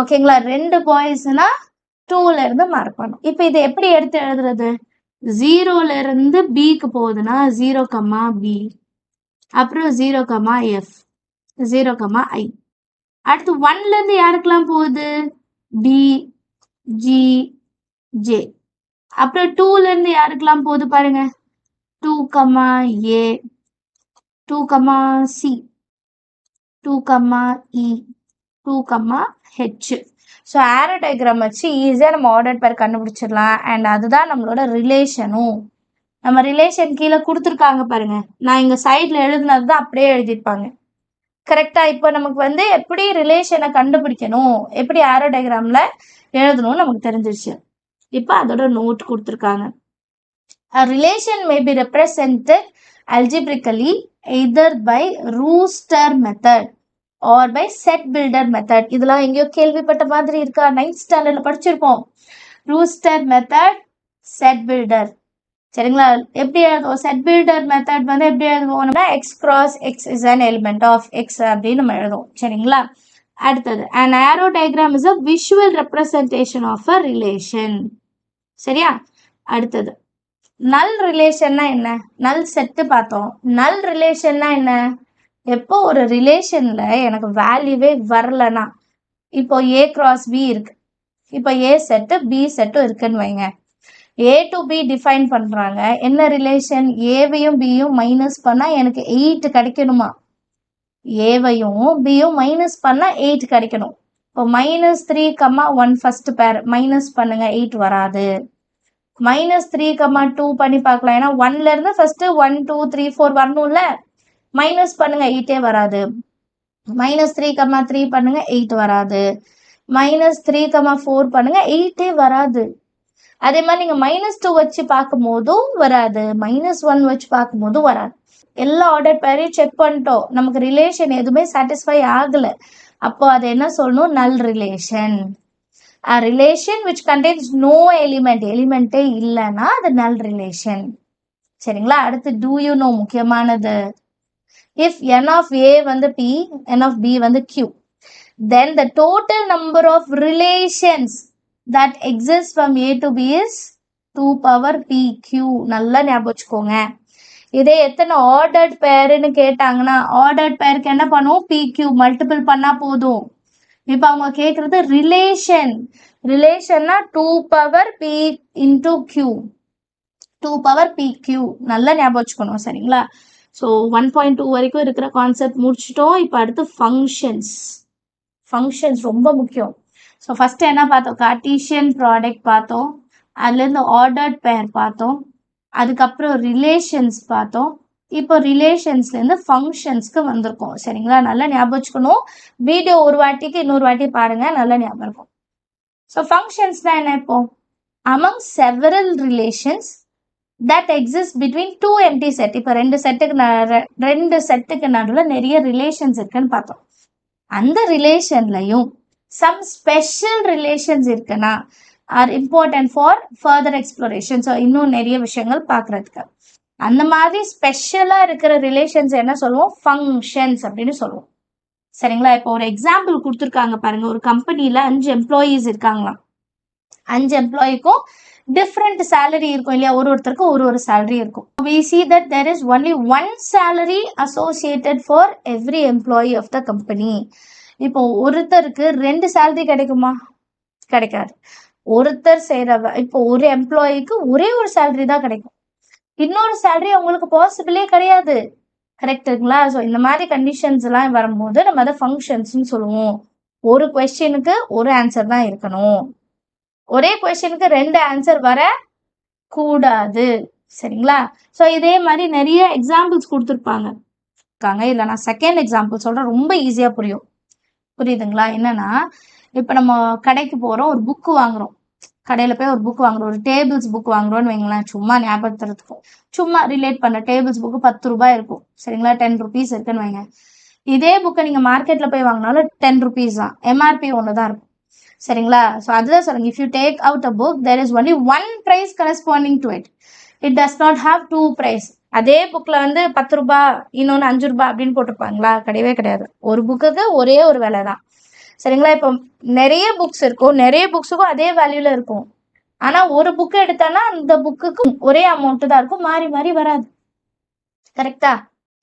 ஓகேங்களா? 2 பாய்ஸ்னா 2ல இருந்து மார்க் பண்ணும். இப்போ இதை எப்படி எடுத்து எழுதுறது? 0ல இருந்து பிக்கு போகுதுன்னா 0, பி, அப்புறம் 0, எஃப், 0, ஐ. அடுத்து 1ல இருந்து யாருக்கெல்லாம் போகுது, டி, ஜி, ஜே. அப்புறம் 2ல இருந்து யாருக்கெல்லாம் போகுது பாருங்க, 2, ஏ, 2, சி, 2, இ, 2, ஹெச். ஸோ ஆரோ டயக்ராம் வச்சு ஈஸியாக நம்ம ஆர்டர் பேர் கண்டுபிடிச்சிடலாம். அண்ட் அதுதான் நம்மளோட ரிலேஷனும். நம்ம ரிலேஷன் கீழே கொடுத்துருக்காங்க பாருங்க, நான் இங்கே சைடில் எழுதுனது தான் அப்படியே எழுதியிருப்பாங்க. கரெக்டாக? இப்போ நமக்கு வந்து எப்படி ரிலேஷனை கண்டுபிடிக்கணும், எப்படி ஆரோ டயக்ராமில் எழுதணும்னு நமக்கு தெரிஞ்சிருச்சு. இப்போ அதோட நோட் கொடுத்துருக்காங்க. A relation may be represented algebraically either by Rooster method or by set builder method. இதெல்லாம் எங்கேயோ கேள்விப்பட்ட மாதிரி இருக்கா? 9th ஸ்டாண்டர்ட்ல படிச்சிருப்போம். Rooster method, set builder. சரிங்களா? எப்படி எழுதுவோம்? செட் பில்டர் மெத்தட் வந்து எப்படி எழுதுவோம்னா x cross x is an element of x அப்படின்னு நம்ம எழுதுவோம். சரிங்களா? அடுத்தது an arrow diagram is a visual representation of a relation. சரியா? அடுத்தது நல் ரிலேஷன்னா என்ன? நல் செட்டு பார்த்தோம். நல் ரிலேஷன்னா என்ன? எப்போ ஒரு ரிலேஷன்ல எனக்கு வேல்யூவே வரலனா, இப்போ ஏ கிராஸ் பி இருக்கு, இப்போ ஏ செட்டு பி செட்டும் இருக்குன்னு வைங்க. ஏ டு பி டிஃபைன் பண்றாங்க. என்ன ரிலேஷன்? ஏவையும் பியும் மைனஸ் பண்ணா எனக்கு 8 கிடைக்கணுமா? ஏவையும் பியும் மைனஸ் பண்ணா 8 கிடைக்கணும். இப்போ -3, 1 ஃபர்ஸ்ட் பேர் மைனஸ் பண்ணுங்க, 8 வராது. -3, 2 பண்ணி பார்க்கலாம். ஏன்னா 1ல இருந்து ஃபர்ஸ்ட் 1, 2, 3, 4 வரணும்ல. மைனஸ் பண்ணுங்க, 8 வராது. -3, 3 பண்ணுங்க, 8 வராது. -3, 4 பண்ணுங்க, 8 வராது. அதே மாதிரி நீங்க -2 வச்சு பார்க்கும் போதும் வராது, -1 வச்சு பார்க்கும் போதும் வராது. எல்லா ஆர்டர் பேரையும் செக் பண்ணிட்டோம், நமக்கு ரிலேஷன் எதுவுமே சாட்டிஸ்ஃபை ஆகல. அப்போ அது என்ன சொல்லணும்? நல் relation. A relation which contains no element, எலிமெண்ட்டே இல்லைன்னா அது நல் ரிலேஷன். சரிங்களா? அடுத்து do you know, முக்கியமானது. If n of a வந்து p, n of b வந்து q, then the total number of relations that exist from a to b is 2 power pq. நல்லா ஞாபகம் வச்சுக்கோங்க. இதே எத்தனை ஆர்டர்ட் பேருன்னு கேட்டாங்கன்னா ஆர்டர்ட் பேருக்கு என்ன பண்ணுவோம்? pq மல்டிபிள் பண்ணா போதும். இப்போ அவங்க கேட்கறது ரிலேஷன். ரிலேஷன்னா 2 power p into q, 2 power pq. நல்லா ஞாபகம் வச்சுக்கணும். சரிங்களா? ஸோ 1.2 வரைக்கும் இருக்கிற கான்செப்ட் முடிச்சிட்டோம். இப்போ அடுத்து ஃபங்க்ஷன்ஸ். ஃபங்க்ஷன்ஸ் ரொம்ப முக்கியம். ஸோ ஃபர்ஸ்ட் என்ன பார்த்தோம்? கார்ட்டீசியன் ப்ராடக்ட் பார்த்தோம். அதுலேருந்து ஆர்டர்ட் பேர் பார்த்தோம். அதுக்கப்புறம் ரிலேஷன்ஸ் பார்த்தோம். இப்போ ரிலேஷன்ஸ்லேருந்து ஃபங்க்ஷன்ஸ்க்கு வந்திருக்கோம். சரிங்களா? நல்லா ஞாபகம் வச்சுக்கணும். வீடியோ ஒரு வாட்டிக்கு இன்னொரு வாட்டி பாருங்க, நல்லா ஞாபகம் இருக்கும். ஸோ ஃபங்க்ஷன்ஸ்னா என்ன? இப்போ among several relations that exist between two empty set. இப்போ ரெண்டு செட்டுக்கு நடுவில் நிறைய ரிலேஷன்ஸ் இருக்குன்னு பார்த்தோம். அந்த ரிலேஷன்லையும் some special relations இருக்குன்னா are important for further exploration. So இன்னும் நிறைய விஷயங்கள் பார்க்கறதுக்கு அந்த மாதிரி ஸ்பெஷலா இருக்கிற ரிலேஷன்ஸ் என்ன சொல்லுவோம், ஃபங்க்ஷன்ஸ் அப்படின்னு சொல்லுவோம். சரிங்களா? இப்போ ஒரு எக்ஸாம்பிள் கொடுத்துருக்காங்க பாருங்க. ஒரு கம்பெனில 5 எம்ப்ளாயீஸ் இருக்காங்களாம். 5 எம்ப்ளாயிக்கும் டிஃப்ரெண்ட் சேலரி இருக்கும் இல்லையா, ஒருத்தருக்கும் ஒரு சேலரி இருக்கும். we see that there is only one salary associated for every employee of the company. இப்போ ஒருத்தருக்கு 2 சேலரி கிடைக்குமா? கிடைக்காது. ஒருத்தர் செய்யற இப்போ ஒரு எம்ப்ளாயிக்கு ஒரே ஒரு சேலரி தான் கிடைக்கும். இன்னொரு சேலரி அவங்களுக்கு பாசிபிளே கிடையாது. கரெக்டுங்களா? ஸோ இந்த மாதிரி கண்டிஷன்ஸ் எல்லாம் வரும்போது நம்ம அதை ஃபங்க்ஷன்ஸ்ன்னு சொல்லுவோம். ஒரு கொஸ்டினுக்கு ஒரு ஆன்சர் தான் இருக்கணும். ஒரே கொஸ்டினுக்கு 2 ஆன்சர் வர கூடாது. சரிங்களா? ஸோ இதே மாதிரி நிறைய எக்ஸாம்பிள்ஸ் கொடுத்துருப்பாங்க. இல்லை நான் செகண்ட் எக்ஸாம்பிள் சொல்றேன், ரொம்ப ஈஸியா புரியும். புரியுதுங்களா? என்னன்னா இப்போ நம்ம கடைக்கு போறோம், ஒரு புக்கு வாங்குறோம். கடையில் போய் ஒரு புக் வாங்குறோம், ஒரு டேபிள்ஸ் புக் வாங்குறோம்னு வைங்களேன். சும்மா ஞாபகத்துறதுக்கும் சும்மா ரிலேட் பண்ண டேபிள்ஸ் புக்கு 10 ரூபாய் இருக்கும். சரிங்களா? 10 rupees இருக்குன்னு வைங்க. இதே புக்கை நீங்க மார்க்கெட்ல போய் வாங்கினாலும் 10 rupees தான். எம்ஆர்பி ஒன்று தான் இருக்கும். சரிங்களா? ஸோ அதுதான் சொல்லுங்க. If you take out a book there is only one price corresponding to it. It does not have 2 price. அதே புக்ல வந்து 10 ரூபாய் இன்னொன்று 5 ரூபாய் அப்படின்னு போட்டிருப்பாங்களா? கிடையவே கிடையாது. ஒரு புக்குக்கு ஒரே ஒரு விலை தான். சரிங்களா? இப்போ நிறைய புக்ஸ் இருக்கும், நிறைய புக்ஸுக்கும் அதே வேல்யூல இருக்கும். ஆனா ஒரு புக்கு எடுத்தானா அந்த புக்குக்கு ஒரே அமௌண்ட் தான் இருக்கும், மாறி மாறி வராது. கரெக்டா?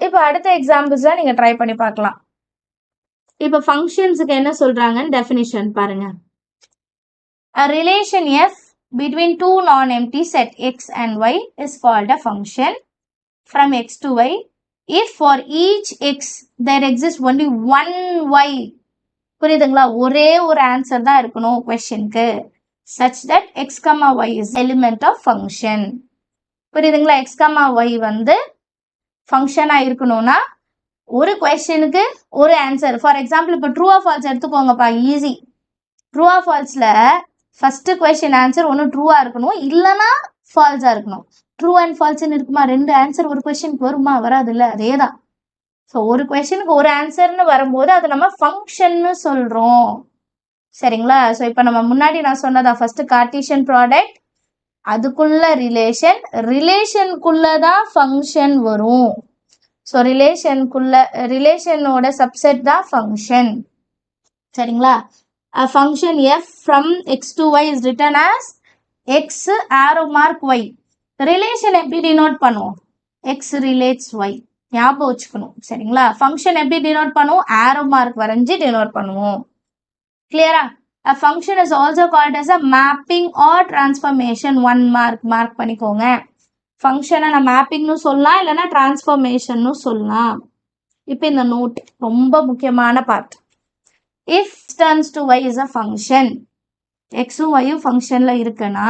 இப்போ அடுத்த எக்ஸாம்பிள்ஸ் தான் நீங்க ட்ரை பண்ணி பார்க்கலாம். இப்போ ஃபங்க்ஷன்ஸுக்கு என்ன சொல்றாங்கன்னு டெஃபினிஷன் பாருங்க. A relation F between two non-empty set x and y is called a function from x to y if for each x there exists only one y. புரியுதுங்களா? ஒரே ஒரு ஆன்சர் தான் இருக்கணும் கொஸ்டினுக்கு. such that x, y is element of function. புரியுதுங்களா? x, y வந்து ஃபங்க்ஷனா இருக்கணும்னா ஒரு கொஸ்டினுக்கு ஒரு ஆன்சர். ஃபார் எக்ஸாம்பிள் இப்போ ட்ரூ ஆர் ஃபால்ஸ் எடுத்துக்கோங்கப்பா, ஈஸி. ட்ரூ ஆர் ஃபால்ஸ்ல ஃபர்ஸ்ட் கொஸ்டின் ஆன்சர் ஒன்று ட்ரூவா இருக்கணும், இல்லைன்னா ஃபால்ஸா இருக்கணும். ட்ரூ அண்ட் ஃபால்ஸ்ன்னு இருக்குமா? 2 ஆன்சர் ஒரு கொஸ்டினுக்கு வருமா? வராது இல்லை? அதே தான். ஸோ ஒரு கொஸ்டினுக்கு ஒரு ஆன்சர்னு வரும்போது அது நம்ம ஃபங்க்ஷன்னு சொல்றோம். சரிங்களா? ஸோ இப்போ நம்ம முன்னாடி நான் சொன்னதா ஃபர்ஸ்ட் கார்ட்டீசியன் ப்ராடக்ட், அதுக்குள்ள ரிலேஷனுக்குள்ளதான் ஃபங்க்ஷன் வரும். ஸோ ரிலேஷனோட சப்செட் தான் ஃபங்க்ஷன். சரிங்களா? A function f from x to y is written as x arrow mark y. Relation எப்படி டினோட் பண்ணுவோம்? x relates y. ஞாபகம் வச்சுக்கணும். சரிங்களா? ஃபங்க்ஷன் எப்படி டினோட் பண்ணுவோம்? arrow mark வரைஞ்சி டினோட் பண்ணுவோம். கிளியரா? A function is also called as a mapping or transformation. 1 mark பண்ணிக்கோங்க. ஃபங்க்ஷனை நான் மேப்பிங்னு சொல்லலாம், இல்லைன்னா டிரான்ஸ்ஃபர்மேஷன்னு சொல்லலாம். இப்போ இந்த நோட் ரொம்ப முக்கியமான part. if turns to y is a function, xும் yயும் ஃபங்க்ஷன்ல இருக்குன்னா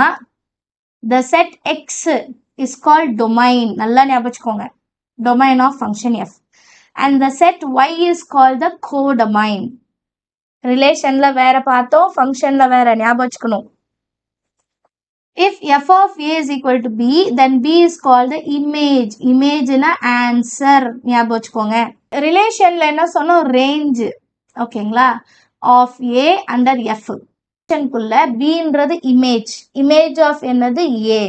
the set x is called domain. நல்லா ஞாபகம் வச்சுக்கோங்க. domain of function f. and the set y is called the codomain. ரிலேஷன்ல வேற பார்த்தோம், ஃபங்க்ஷன்ல வேற. ஞாபகம் வச்சுக்கணும். if f of a is equal to b, then b is called the image. இமேஜ்னா ஆன்சர். ஞாபகம் வச்சுக்கோங்க. ரிலேஷன்ல என்ன சொன்னோம்? ரேஞ்ச். ஓகேங்களா? Of A under F. ரிலேஷனுக்குள்ள பின்றது இமேஜ். இமேஜ் ஆஃப் என்னது? ஏ.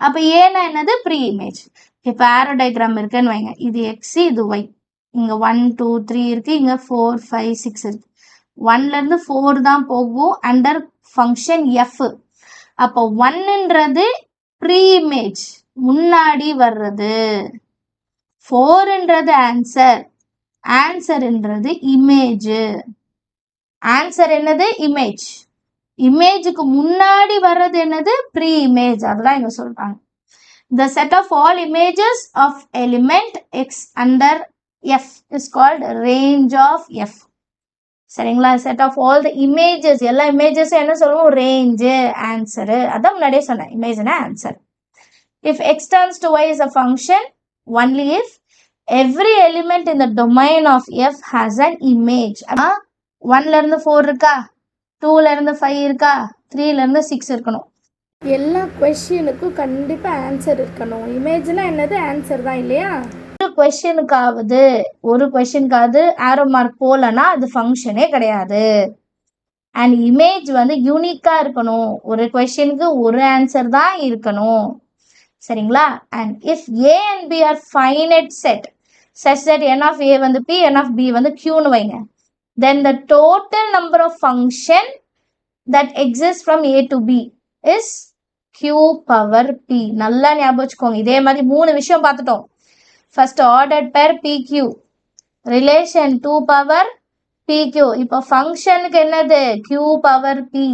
அப்ப ஏன்னா என்னது? Pre image. இப்போ ஆரோ டயக்ராம் இருக்குன்னு வைங்க. இது எக்ஸ், இது ஒய். இங்க 1 2 3 இருக்கு, இங்க 4 5 6 இருக்கு. 1ல இருந்து 4 தான் போகும் அண்டர் ஃபங்க்ஷன் எஃப். அப்போ 1ன்றது ப்ரீ இமேஜ், முன்னாடி வர்றது. 4ன்றது ஆன்சர், ஆன்சர்ன்றது இமேஜ். ஆன்சர் என்னது? இமேஜ். இமேஜுக்கு முன்னாடி வர்றது என்னது? Pre image. அதுதான் இங்க சொல்றாங்க. The set of all images of element x under f is called range of f. சரிங்களா? set of all the images, எல்லா images என்ன சொல்லுவோம்? range, answer. அதான் முன்னாடியே சொன்னேன், இமேஜ்னா answer. if x turns to y is a function only if every element in the domain of f has an image. 1ல இருந்து 4 இருக்கா, 2ல இருந்து 5 இருக்கா, 3ல இருந்து 6 இருக்கணும். எல்லா கொஸ்டினுக்கும் கண்டிப்பா ஆன்சர் இருக்கணும். இமேஜ்னா என்னது? ஆன்சர் தான் இல்லையா? ஒரு கொஸ்டினுக்காவது ஆரோ மார்க் போலனா அது ஃபங்க்ஷனே கிடையாது. அண்ட் இமேஜ் வந்து யூனிக்காக இருக்கணும். ஒரு கொஷனுக்கு ஒரு ஆன்சர் தான் இருக்கணும். சரிங்களா? And if A and B are finite set such that n of a வந்து p, n of b வந்து qன்னு வைங்க. Then the total number of function that exists from a to b is q power p. நல்லா ஞாபகம் வச்சுக்கோங்க. இதே மாதிரி 3 விஷயம் பார்த்துட்டோம். ஃபர்ஸ்ட் ஆர்டர்ட் பேர் pq, ரிலேஷன் 2 பவர் pq. இப்போ ஃபங்க்ஷனுக்கு என்னது q பவர் p.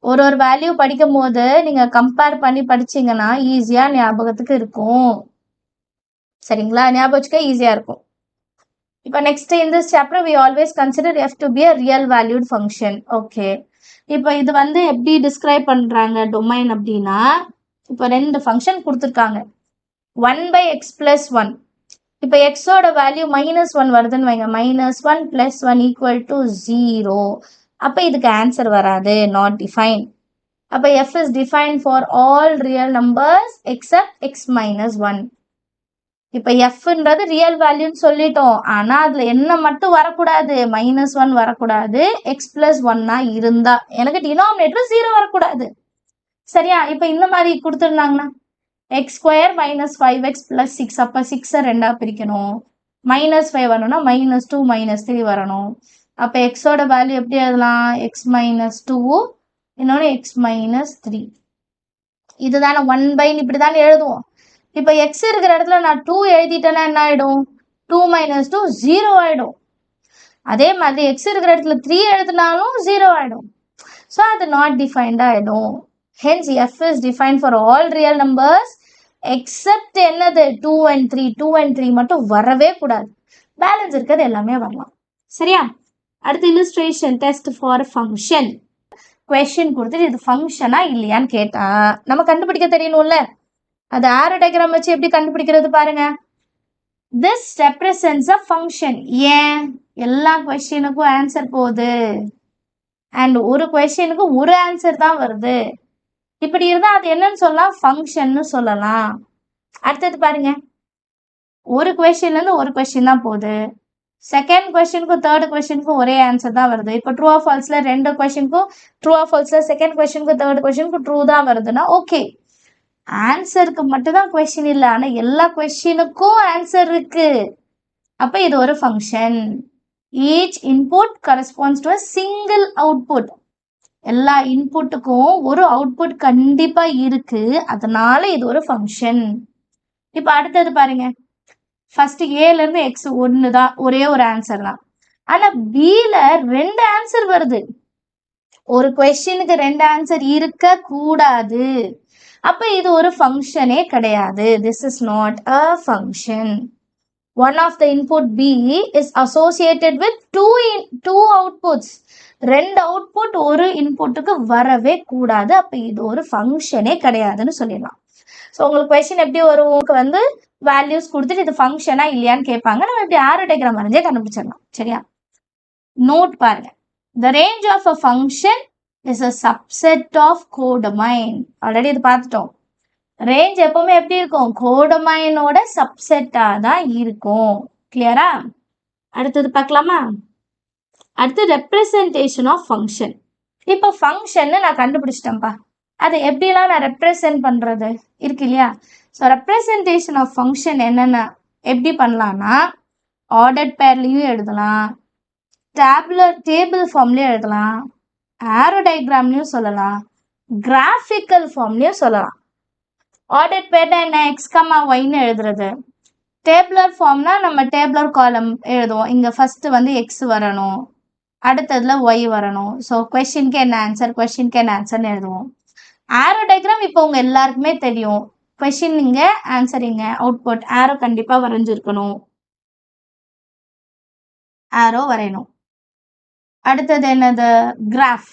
ஒரு வேல்யூ படிக்கும் போது நீங்க கம்பேர் பண்ணி படிச்சீங்கன்னா ஈஸியா ஞாபகத்துக்கு இருக்கும். சரிங்களா? ஞாபகம் வச்சுக்க ஈஸியா இருக்கும். இப்போ next in this chapter we always consider f to be a real valued function. Okay, இப்போ இது வந்து எப்படி டிஸ்கிரைப் பண்றாங்க டொமைன் அப்படின்னா, இப்போ 2 ஃபங்க்ஷன் கொடுத்துருக்காங்க. 1/x + 1. இப்போ எக்ஸோட வேல்யூ -1 வருதுன்னு வைங்க. -1 + 1 = 0. அப்போ இதுக்கு ஆன்சர் வராது, நாட் டிஃபைன். அப்போ f is defined for all real numbers except x - 1. இப்போ fன்றது ரியல் வேல்யூன்னு சொல்லிட்டோம். ஆனால் அதில் என்ன மட்டும் வரக்கூடாது, -1 வரக்கூடாது. x + 1 இருந்தா எனக்கு டினாமினேட்டர் 0 வரக்கூடாது. சரியா? இப்போ இந்த மாதிரி கொடுத்துருந்தாங்கன்னா x² - 5x + 6. அப்போ 6 2ஆ பிரிக்கணும். -5 வரணும்னா -2 -3 வரணும். அப்போ எக்ஸோட வேல்யூ எப்படி எழுதலாம்? x - 2, இன்னொன்று x - 3. இதுதானே 1/, இப்படி தானே எழுதுவோம். இப்போ எக்ஸ் இருக்கிற இடத்துல நான் 2 எழுதிட்டேன்னா என்ன ஆகிடும்? 2 - 2 0 ஆகிடும். அதே மாதிரி எக்ஸ் இருக்கிற இடத்துல 3 எழுதினாலும் 0 ஆகிடும். ஸோ அது நாட் டிஃபைன்டாக ஆகிடும். Hence F is define for all real numbers accept என்னது 2 and 3. 2 and 3 மட்டும் வரவே கூடாது. பேலன்ஸ் இருக்கிறது எல்லாமே வரலாம். சரியா? அடுத்து illustration test for function. Question கொடுத்துட்டு இது ஃபங்க்ஷனா இல்லையான்னு கேட்டா நம்ம கண்டுபிடிக்க தெரியணும்ல. அது ஆரோ டயக்ராம் வச்சு எப்படி கண்டுபிடிக்கிறது பாருங்க. This represents a function. ஏன்? எல்லா கொஸ்டினுக்கும் ஆன்சர் போகுது அண்ட் ஒரு கொஸ்டினுக்கு ஒரு ஆன்சர் தான் வருது. இப்படி இருந்தா அது என்னன்னு சொல்லலாம்? ஃபங்க்ஷன்னு சொல்லலாம். அடுத்தது பாருங்க, ஒரு கொஸ்டின்ல இருந்து ஒரு கொஸ்டின் தான் போகுது. செகண்ட் கொஸ்டினுக்கும் தேர்ட் கொஸ்டினுக்கும் ஒரே ஆன்சர் தான் வருது. இப்போ ட்ரூ ஆர் ஃபால்ஸ்ல 2 கொஸ்டினுக்கும் ட்ரூ ஆர் ஃபால்ஸ்ல செகண்ட் கொஸ்டினுக்கும் தேர்ட் கொஸ்டினுக்கும் ட்ரூ தான் வருதுன்னா ஓகே. ஆன்சருக்கு மட்டும்தான் கொஸ்டின் இல்லை, ஆனால் எல்லா கொஸ்டினுக்கும் ஆன்சர் இருக்கு. அப்போ இது ஒரு function. Each input corresponds to a single output. எல்லா இன்புட்டுக்கும் ஒரு அவுட்புட் கண்டிப்பா இருக்கு, அதனால இது ஒரு ஃபங்க்ஷன். இப்போ அடுத்தது பாருங்க, ஃபர்ஸ்ட் ஏல இருந்து எக்ஸ் 1 தான், ஒரே ஒரு ஆன்சர் தான். ஆனா பில 2 ஆன்சர் வருது. ஒரு கொஸ்டினுக்கு 2 ஆன்சர் இருக்க கூடாது. அப்ப இது ஒரு ஃபங்க்ஷனே கிடையாது. This is not a function. One of the input B is associated with two outputs. 2 output ஒரு இன்புட்டுக்கு வரவே கூடாது. அப்ப இது ஒரு ஃபங்க்ஷனே கிடையாதுன்னு சொல்லிடலாம். ஸோ உங்களுக்கு கொஸ்டின் எப்படி வரும்? வந்து வேல்யூஸ் கொடுத்துட்டு இது ஃபங்க்ஷனா இல்லையான்னு கேட்பாங்க. நம்ம இப்படி ஆரோ டயக்ராம் வரைஞ்சே கண்டுபிடிச்சிடலாம். சரியா? நோட் பாருங்க, the range of a function is a subset of codomain. Already இது பார்த்துட்டோம். ரேஞ்ச் எப்பவுமே எப்படி இருக்கும்? கோடமைனோட சப்செட்டா தான் இருக்கும். கிளியரா? அடுத்தது பார்க்கலாமா? அடுத்து ரெப்ரசன்டேஷன் ஆஃப் ஃபங்க்ஷன். இப்போ ஃபங்க்ஷன் நான் கண்டுபிடிச்சிட்டேன்ப்பா, அதை எப்படிலாம் நான் ரெப்ரசன்ட் பண்றது இருக்கு இல்லையா? ஸோ ரெப்ரசன்டேஷன் ஆஃப் ஃபங்க்ஷன் என்னென்ன எப்படி பண்ணலாம்னா, ஆர்டர்ட் பேர்லையும் எழுதலாம், டேபிள் ஃபார்ம்லையும் எழுதலாம், ஆரோ டயக்ராம்லையும் சொல்லலாம், கிராஃபிக்கல் ஃபார்ம்லையும் சொல்லலாம். ஆர்டர்ட் பேர்னா என்ன? எக்ஸ் கமா ஒய்ன்னு எழுதுறது. டேபிளர் ஃபார்ம்னா நம்ம டேபிளர் காலம் எழுதுவோம். இங்கே ஃபர்ஸ்ட் வந்து எக்ஸ் வரணும், அடுத்ததுல ஒய் வரணும். ஸோ கொஸ்டினுக்கு என்ன ஆன்சர், கொஸ்டினுக்கு என்ன ஆன்சர்னு எழுதுவோம். ஆரோ டயக்ராம் இப்போ உங்க எல்லாருக்குமே தெரியும். கொஸ்டின் இங்க, ஆன்சர் இங்க, அவுட்புட். ஆரோ கண்டிப்பா வரைஞ்சிருக்கணும், ஆரோ வரையணும். அடுத்தது என்னது? கிராஃப்.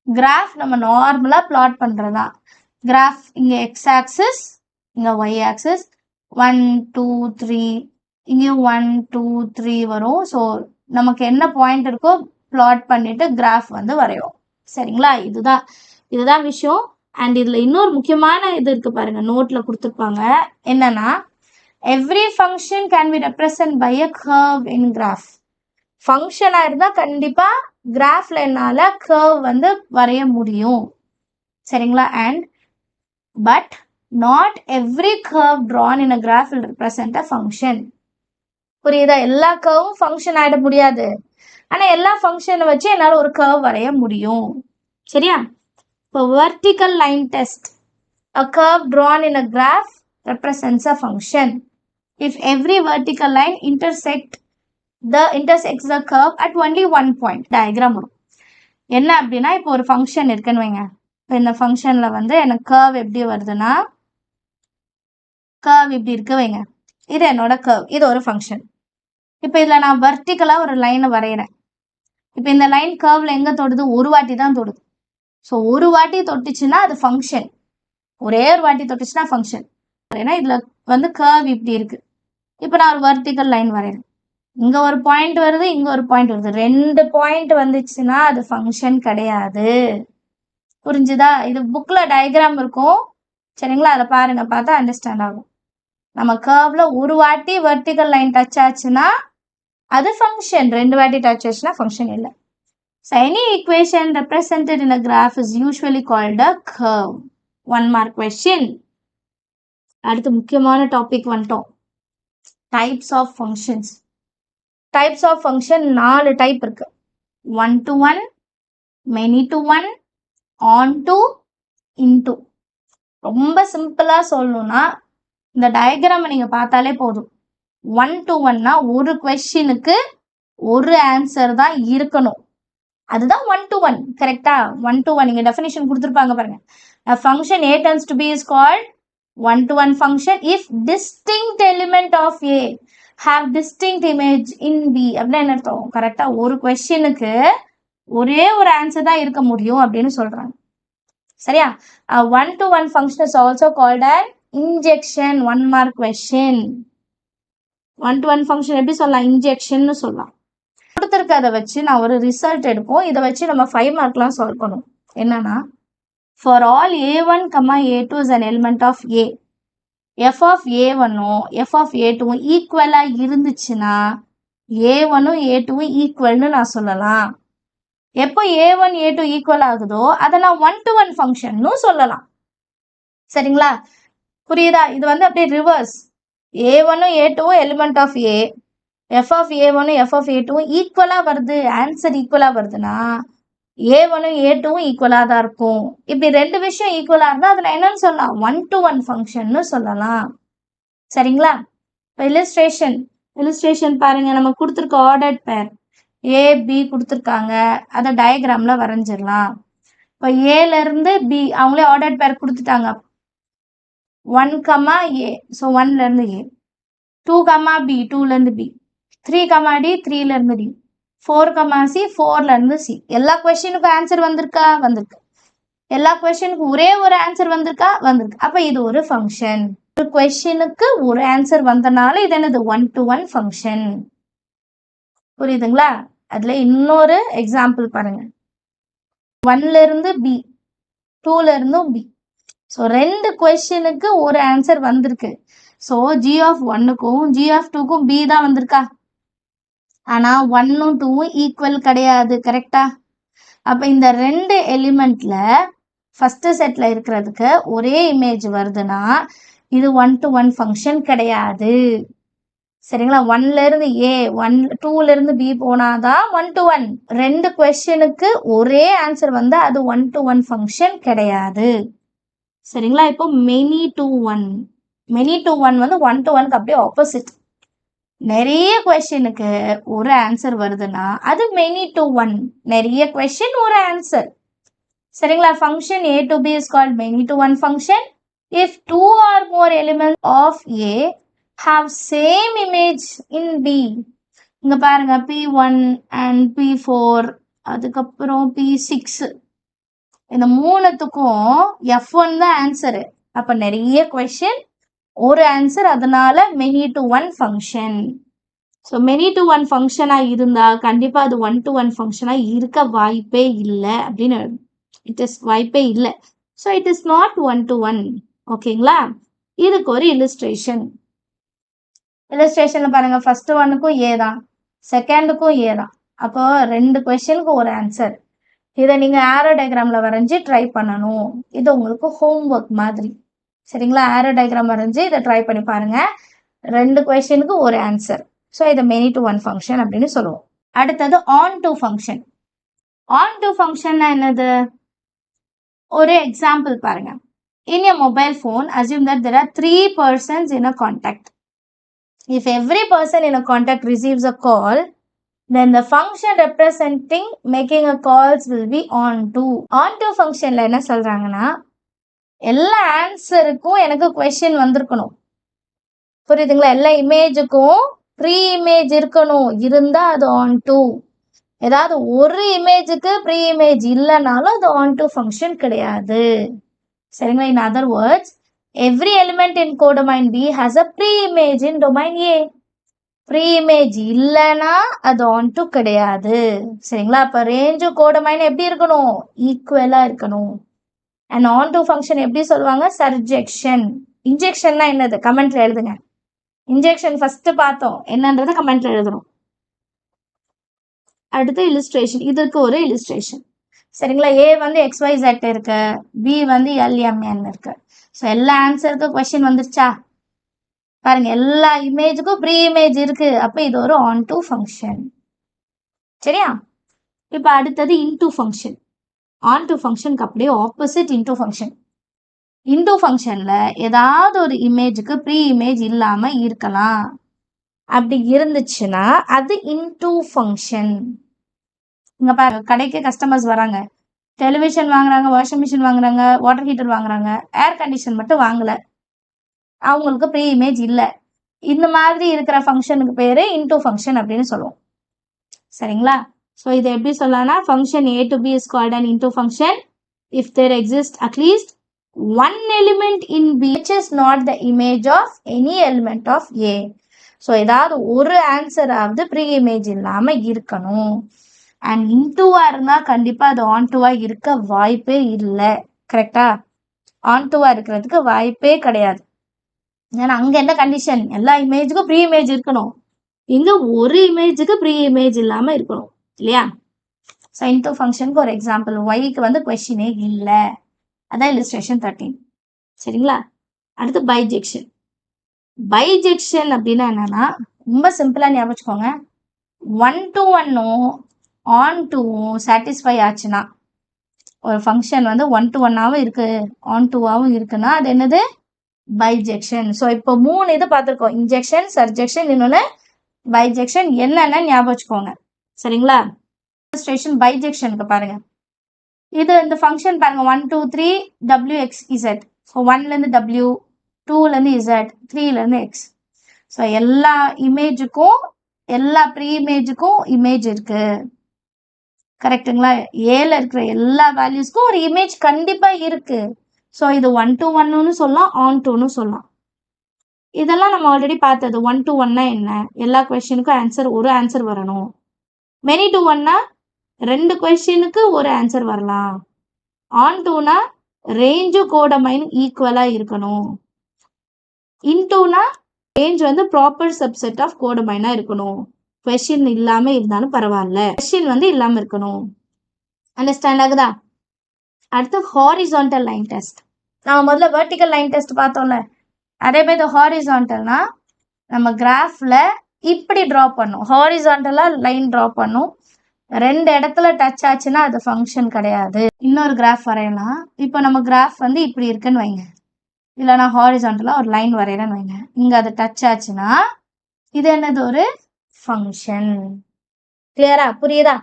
கிராஃப் நம்ம நார்மலா பிளாட் பண்றதா. கிராஃப் இங்க எக்ஸ் ஆக்சிஸ், இங்க ஒய் ஆக்சிஸ், 1 2 3, இங்கேயும் 1 2 3 வரும். ஸோ நமக்கு என்ன பாயிண்ட் இருக்கோ பிளாட் பண்ணிட்டு கிராஃப் வந்து வரையும். சரிங்களா? இதுதான் விஷயம். அண்ட் இதுல இன்னொரு முக்கியமான இது இருக்கு பாருங்க, நோட்ல கொடுத்துருப்பாங்க. என்னன்னா, every function can be represented by a curve in graph. ஃபங்க்ஷனா இருந்தா கண்டிப்பா கிராஃப்ல என்னால கர்வ் வந்து வரைய முடியும். சரிங்களா? And but not every curve drawn in a graph will represent a function. புரியுதா? எல்லா கர்வும் ஃபங்க்ஷன் ஆயிட முடியாது. ஆனா எல்லா ஃபங்க்ஷனை வச்சு என்னால ஒரு கர்வ் வரைய முடியும். சரியா? இப்போ vertical line test. A curve drawn in a graph represents a function. If every vertical line intersects the curve at only one point. Diagram வரும். என்ன அப்படின்னா இப்போ ஒரு ஃபங்க்ஷன் இருக்குன்னு வைங்க. இப்போ இந்த ஃபங்க்ஷன்ல வந்து எனக்கு கர்வ் எப்படி வருதுன்னா கர்வ் இப்படி இருக்கு வைங்க. இது என்னோட கர்வ். இது ஒரு ஃபங்க்ஷன். இப்போ இதில் நான் வெர்டிக்கலாக ஒரு லைனை வரைகிறேன். இப்போ இந்த லைன் கர்வ்ல எங்கே தொடுது? ஒரு வாட்டி தான் தொடுது. ஸோ ஒரு வாட்டி தொட்டுச்சுன்னா அது ஃபங்க்ஷன். ஒரே ஒரு வாட்டி தொட்டுச்சுன்னா ஃபங்க்ஷன். ஏன்னா இதில் வந்து கர்வ் இப்படி இருக்கு. இப்போ நான் ஒரு வெர்டிக்கல் லைன் வரைகிறேன். இங்கே ஒரு பாயிண்ட் வருது, இங்கே ஒரு பாயிண்ட் வருது. 2 பாயிண்ட் வந்துச்சுன்னா அது ஃபங்க்ஷன் கிடையாது. புரிஞ்சுதா? இது புக்கில் டயக்ராம் இருக்கும். சரிங்களா? அதில் பாருங்க, பார்த்தா அண்டர்ஸ்டாண்ட் ஆகும். நம்ம கர்வ்ல ஒரு வாட்டி வெர்டிக்கல் லைன் டச் ஆச்சுன்னா அது ஃபங்க்ஷன். 2 வாட்டி டச் ஆச்சுன்னா ஃபங்க்ஷன் இல்லை. So any equation represented in a graph is usually called a curve. 1 mark question. அடுத்து முக்கியமான டாபிக் வந்துட்டோம். Types of functions. Types of function 4 type இருக்கு. 1 to 1, many to 1, on to, into. ரொம்ப சிம்பிளா சொல்லணும்னா இந்த டயக்ராமை நீங்க பார்த்தாலே போதும். 1 to 1னா ஒரு கொஸ்டினுக்கு ஒரு ஆன்சர் தான் இருக்கணும். அதுதான் 1 to 1. கரெக்டா? 1 to 1 இங்க டெஃபினிஷன் கொடுத்துருப்பாங்க பாருங்க. A function A turns to B is called 1 to 1 function if distinct element of A have distinct image in B. அப்படின்னா என்ன அர்த்தம்? கரெக்டா ஒரு கொஸ்டினுக்கு ஒரே ஒரு ஆன்சர் தான் இருக்க முடியும் அப்படின்னு சொல்றாங்க. சரியா? 1 to 1 function is also called an injection. 1 mark question. 1 to 1 function எப்படி சொல்லலாம்? இன்ஜெக்ஷன் சொல்லலாம். கொடுத்துருக்கதை வச்சு நான் ஒரு ரிசல்ட் எடுப்போம். இதை வச்சு நம்ம 5 மார்க்லாம் சால்வ் பண்ணுவோம். என்னன்னா for all A1, A2 is an element of A. F of A1ம் F of A2ம் ஈக்குவலாக இருந்துச்சுன்னா A1ம் A2ம் ஈக்குவல்னு நான் சொல்லலாம். எப்போ A1 A2 ஈக்குவல் ஆகுதோ அதை நான் 1 to 1 ஃபங்க்ஷன்னு சொல்லலாம். சரிங்களா? புரியுதா? இது வந்து அப்படியே ரிவர்ஸ். A1ம் A2ம் element of A. F of A1ம் F of A2ம் ஈக்குவலாக வருது, ஆன்சர் ஈக்குவலாக வருதுன்னா A1ம் A2ம் ஈக்குவலாக தான் இருக்கும். இப்படி 2 விஷயம் ஈக்குவலாக இருந்தால் அதில் என்னன்னு சொல்லலாம்? 1 to 1 ஃபங்க்ஷன்னு சொல்லலாம். சரிங்களா? இப்போ இலிஸ்ட்ரேஷன் பாருங்க. நம்ம கொடுத்துருக்க ஆர்டர்ட் பேர் A, B கொடுத்துருக்காங்க. அதை டயக்ராமில் வரைஞ்சிடலாம். இப்போ ஏலேருந்து B அவங்களே ஆர்டர்ட் பேர் கொடுத்துட்டாங்க. 1, A. ஸோ 1லேருந்து A. 2, B 2லேருந்து B. 3, D 3லேருந்து D. 4, C 4லேருந்து C. எல்லா கொஸ்டினுக்கும் ஆன்சர் வந்திருக்கா? வந்திருக்கு. எல்லா கொஸ்டினுக்கும் ஒரே ஒரு ஆன்சர் வந்திருக்கா? வந்திருக்கு. அப்போ இது ஒரு ஃபங்க்ஷன். ஒரு கொஸ்டினுக்கு ஒரு ஆன்சர் வந்தனால இது என்னது? 1 to 1 ஃபங்க்ஷன். புரியுதுங்களா? அதுல இன்னொரு எக்ஸாம்பிள் பாருங்க. 1லேருந்து B, 2லேருந்தும் B. ஸோ 2 கொஸ்டினுக்கு ஒரு ஆன்சர் வந்திருக்கு. So G of 1க்கும் G of 2க்கும் B தான் வந்திருக்கா? ஆனால் 1ம் 2ம் ஈக்குவல் கிடையாது. கரெக்டா? அப்போ இந்த 2 எலிமெண்ட்ல ஃபர்ஸ்ட் செட்ல இருக்கிறதுக்கு ஒரே இமேஜ் வருதுன்னா இது 1 to 1 ஃபங்க்ஷன் கிடையாது. சரிங்களா? 1லேருந்து A, 2லேருந்து B போனாதான் 1 to 1. 2 கொஸ்டினுக்கு ஒரே ஆன்சர் வந்து அது 1 to 1 ஃபங்க்ஷன் கிடையாது. சரிங்களா? இப்போ மெனி டு 1 வந்து 1 to 1க்கு அப்படியே ஆப்போசிட். நிறைய கொஸ்டினுக்கு ஒரு ஆன்சர் வருதுன்னா அது மெனி டு 1. நிறைய கொஸ்டின் ஒரு ஆன்சர். சரிங்களா? Function A to B is called many to 1 function if 2 or more elements of A have same image in B. இங்க பாருங்க P1 and P4 அதுக்கப்புறம் P6 இந்த மூணுத்துக்கும் F1 தான் ஆன்சரு. அப்ப நிறைய கொஸ்டின் ஒரு ஆன்சர், அதனால many to 1 function. So many to 1 ஃபங்க்ஷனாக இருந்தால் கண்டிப்பாக அது 1 to 1 ஃபங்க்ஷனாக இருக்க வாய்ப்பே இல்லை அப்படின்னு இட் இஸ் வாய்ப்பே இல்லை. So it is not 1 to 1. ஓகேங்களா? இதுக்கு ஒரு இல்லஸ்ட்ரேஷன்ல பாருங்க. ஃபர்ஸ்ட் ஒன்னுக்கும் A தான், செகண்டுக்கும் A தான். அப்போ 2 கொஸ்டினுக்கு ஒரு ஆன்சர். இதை நீங்க ஆரோ டயக்ராம்ல வரைஞ்சி ட்ரை பண்ணணும். இது உங்களுக்கு ஹோம்ஒர்க் மாதிரி. சரிங்களா? ஆரோ டயக்ராம் வரைஞ்சி இதை ட்ரை பண்ணி பாருங்க. 2 கொஸ்டினுக்கு ஒரு ஆன்சர். ஸோ இதை மெனி டு ஒன் ஃபங்க்ஷன் அப்படின்னு சொல்லுவோம். அடுத்தது on to function. On to ஃபங்க்ஷன்னா என்னது? ஒரு எக்ஸாம்பிள் பாருங்க. In a mobile phone, assume that there are 3 persons in a contact. If every person in a contact receives a call, then the function representing making a calls will be on to. On to functionல என்ன சொல்றாங்கன்னா, எல்லா ஆன்சருக்கும் எனக்கு question வந்திருக்கணும். புரியுதுங்களா? எல்லா இமேஜுக்கும் pre image இருக்கணும். இருந்தா அது ஆன் டு. ஏதாவது ஒரு இமேஜுக்கு ப்ரீ இமேஜ் இல்லைனாலும் அது ஆன் டு ஃபங்க்ஷன் கிடையாது. சரிங்களா? In other words, every element in codomain B has a pre-image in domain A. pre-image இல்லைனா அது on to கிடையாது. சரிங்களா? அப்போ ரேஞ்சு கோடமைன் எப்படி இருக்கணும்? ஈக்குவலாக இருக்கணும். அண்ட் ஆன் டு ஃபங்க்ஷன் எப்படி சொல்லுவாங்க? சர்ஜெக்ஷன். இன்ஜெக்ஷன்னா என்னது? கமெண்ட்ல எழுதுங்க. இன்ஜெக்ஷன் ஃபர்ஸ்ட் பார்த்தோம், என்னன்றது கமெண்ட்ல எழுதணும். அடுத்து இல்லுஸ்ட்ரேஷன். இதுக்கு ஒரு இல்லுஸ்ட்ரேஷன். சரிங்களா? ஏ வந்து XYZ இருக்கு, பி வந்து LMN இருக்கு. ஸோ எல்லா ஆன்சருக்கு கொஸ்டின் வந்துருச்சா? பாருங்க, எல்லா இமேஜுக்கும் ப்ரீ இமேஜ் இருக்கு. அப்போ இது ஒரு ஆன் டு ஃபங்க்ஷன். சரியா? இப்போ அடுத்தது இன்டூ ஃபங்க்ஷன். ஆன் டு ஃபங்க்ஷனுக்கு அப்படியே ஆப்போசிட் இன்டூ ஃபங்க்ஷன். இன்டூ ஃபங்க்ஷன்ல ஏதாவது ஒரு இமேஜுக்கு ப்ரீ இமேஜ் இல்லாம இருக்கலாம். அப்படி இருந்துச்சுன்னா அது இன்டூ ஃபங்க்ஷன். இங்க பாருங்க, கடைக்கு கஸ்டமர்ஸ் வராங்க, டெலிவிஷன் வாங்குறாங்க, வாஷிங் மிஷின் வாங்குறாங்க, வாட்டர் ஹீட்டர் வாங்குறாங்க, ஏர் கண்டிஷன் மட்டும் வாங்கல, அவங்களுக்கு ப்ரீ இமேஜ் இல்லை. இந்த மாதிரி இருக்கிற ஃபங்க்ஷனுக்கு பேரு இன்டூ ஃபங்க்ஷன் அப்படின்னு சொல்லுவோம். சரிங்களா? ஸோ இதை எப்படி சொல்லலாம்னா, function A to B is called an into function if there exists at least one element in B which is not the image of any element of A. So ஏதாவது ஒரு ஆன்சராவது pre image இல்லாம இருக்கணும். And இன்டூவா இருந்தா கண்டிப்பா அது ஆன்டூவா இருக்க வாய்ப்பே இல்லை. கரெக்டா? ஆன்டூவா இருக்கிறதுக்கு வாய்ப்பே கிடையாது. ஏன்னா அங்க என்ன கண்டிஷன்? எல்லா இமேஜுக்கும் ப்ரீ இமேஜ் இருக்கணும். இங்க ஒரு இமேஜுக்கு ப்ரீ இமேஜ் இல்லாம இருக்கணும், இல்லையா? ஸோ இன்டூ ஃபங்க்ஷனுக்கு ஒரு எக்ஸாம்பிள், ஒய்க்கு வந்து கொஸ்டினே இல்லை. அதான் இல்லுஸ்ட்ரேஷன் 13. சரிங்களா? அடுத்து பைஜெக்ஷன். பைஜெக்ஷன் அப்படின்னா என்னன்னா, ரொம்ப சிம்பிளா ஞாபகம் வச்சுக்கோங்க. 1 to 1ம் ஆன் டூவும் சாட்டிஸ்ஃபை ஆச்சுன்னா, ஒரு ஃபங்க்ஷன் வந்து 1 to 1ஆவும் இருக்கு, ஆன் டூவாகவும் இருக்குன்னா அது என்னது? பைஜெக்ஷன். ஸோ இப்போ 3 இது பார்த்துருக்கோம், இன்ஜெக்ஷன், சர்ஜெக்ஷன், இன்னொன்று பைஜெக்ஷன். என்னென்ன ஞாபகம் வச்சுக்கோங்க. சரிங்களா? இல்லுஸ்ட்ரேஷன் பைஜெக்ஷனுக்கு பாருங்க. இது இந்த ஃபங்க்ஷன் பாருங்க, 1 2 3 WXZ. ஸோ 1லேருந்து W, 2லேருந்து Z, 3லேருந்து X. ஸோ எல்லா இமேஜுக்கும் எல்லா ப்ரீ இமேஜுக்கும் இமேஜ் இருக்கு. கரெக்டுங்களா? ஏல இருக்கிற எல்லா வேல்யூஸ்க்கும் ஒரு இமேஜ் கண்டிப்பா இருக்கு. ஸோ இது 1 to 1ன்னு சொல்லலாம், ஆன் டூன்னு சொல்லலாம். இதெல்லாம் நம்ம ஆல்ரெடி பார்த்தது. 1 to 1னா என்ன? எல்லா கொஸ்டினுக்கும் ஆன்சர் ஒரு ஆன்சர் வரணும். மெனி டு 1னா 2 கொஸ்டினுக்கு ஒரு ஆன்சர் வரலாம். ஆன் டூனா ரேஞ்சு கோடமைன் ஈக்குவலா இருக்கணும். இன்டூனா ரேஞ்ச் வந்து ப்ராப்பர் சப்செட் ஆஃப் கோடமைனா இருக்கணும். கொஸ்டின் இல்லாம இருந்தாலும் பரவாயில்ல, கொஸ்டின் வந்து இல்லாம இருக்கணும். அண்டர்ஸ்டாண்ட் ஆகுதா? அடுத்து ஹாரிசான்டல் லைன் டெஸ்ட். நம்ம முதல்ல வெர்டிக்கல் லைன் டெஸ்ட் பார்த்தோம்ல, அதே மாதிரி ஹாரிசான்டல்னா நம்ம கிராஃப்ல இப்படி ட்ரா பண்ணும், ஹாரிசான்டலா லைன் ட்ரா பண்ணும். 2 இடத்துல டச் ஆச்சுன்னா அது ஃபங்க்ஷன் கிடையாது. இன்னொரு கிராஃப் வரையலாம். இப்போ நம்ம கிராஃப் வந்து இப்படி இருக்குன்னு வைங்க, இல்லை நான் ஹாரிசான்டலா ஒரு லைன் வரையறேன்னு வைங்க, இங்க அது டச் ஆச்சுன்னா இது என்னது? ஒரு ஃபங்க்ஷன். கிளியரா? புரியுதா?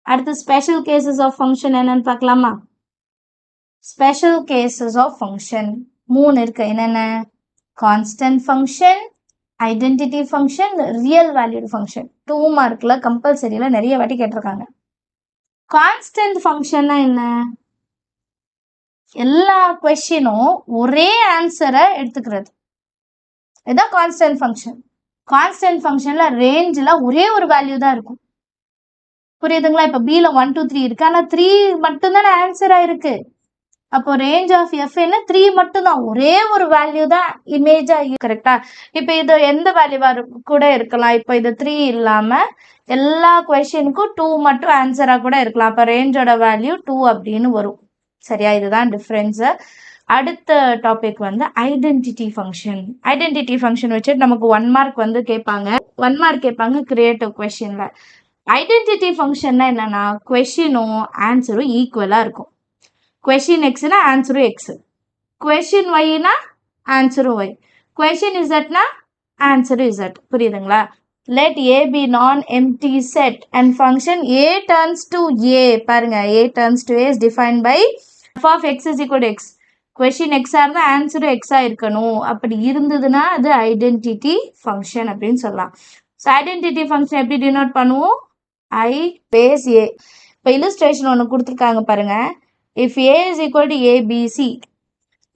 அடுத்து ஸ்பெஷல் கேசஸ் ஆஃப் ஃபங்க்ஷன் என்னன்னு பார்க்கலாமா? ஸ்பெஷல் கேசஸ் ஆஃப் ஃபங்க்ஷன் 3 இருக்கு. என்னென்ன? Constant function, identity function, real valued function. 2 மார்க்ல கம்பல்சரியில நிறைய வாட்டி கேட்டிருக்காங்க. கான்ஸ்டன்ட் ஃபங்க்ஷன்னா என்ன? எல்லா கொஸ்டினும் ஒரே ஆன்சரை எடுத்துக்கிறது. இதுதான் கான்ஸ்டன்ட் ஃபங்க்ஷன். கான்ஸ்டன்ட் ஃபங்க்ஷன்ல ரேஞ்சில் ஒரே ஒரு வேல்யூ தான் இருக்கும். புரியுதுங்களா? இப்போ பியில் 1 2 3 இருக்கு, ஆனால் 3 மட்டும்தானே ஆன்சரா இருக்கு. அப்போ ரேஞ்ச் ஆஃப் எஃப் என்ன 3 மட்டும் தான், ஒரே ஒரு வேல்யூ தான் இமேஜா கரெக்டா. இப்போ இது எந்த வேல்யூ கூட இருக்கலாம். இப்போ இது 3 இல்லாம எல்லா கொஸ்டினுக்கும் 2 மட்டும் ஆன்சரா கூட இருக்கலாம். அப்போ ரேஞ்சோட வேல்யூ 2 அப்படின்னு வரும். சரியா, இதுதான் டிஃபரன்ஸ். அடுத்த டாபிக் வந்து ஐடென்டிட்டி ஃபங்க்ஷன். ஐடென்டிட்டி ஃபங்க்ஷன் வச்சுட்டு நமக்கு 1 மார்க் வந்து கேட்பாங்க. 1 மார்க் கேட்பாங்க கிரியேட்டிவ் கொஸ்டின்ல. ஐடென்டிட்டி ஃபங்க்ஷன்னா என்னன்னா, கொஸ்டினும் ஆன்சரும் ஈக்குவலா இருக்கும். கொஸ்டின் எக்ஸ்னா ஆன்சரும் எக்ஸ், கொஸ்டின் ஒய்னா ஆன்சரும் ஒய், கொஸ்டின் இசட்னா ஆன்சரும் இசட். புரியுதுங்களா? let a be non-empty set and function a turns to a. பாருங்க, a turns to a is defined by f of x is equal to x. Question எக்ஸா இருந்தா ஆன்சரும் எக்ஸா இருக்கணும். அப்படி இருந்ததுன்னா அது ஐடென்டிட்டி ஃபங்க்ஷன் அப்படின்னு சொல்லலாம். ஸோ ஐடென்டிட்டி ஃபங்க்ஷன் எப்படி டினோட் பண்ணுவோம்? I base a. இப்போ இல்லுஸ்ட்ரேஷன் ஒன்று கொடுத்துருக்காங்க பாருங்க. If a is equal to abc,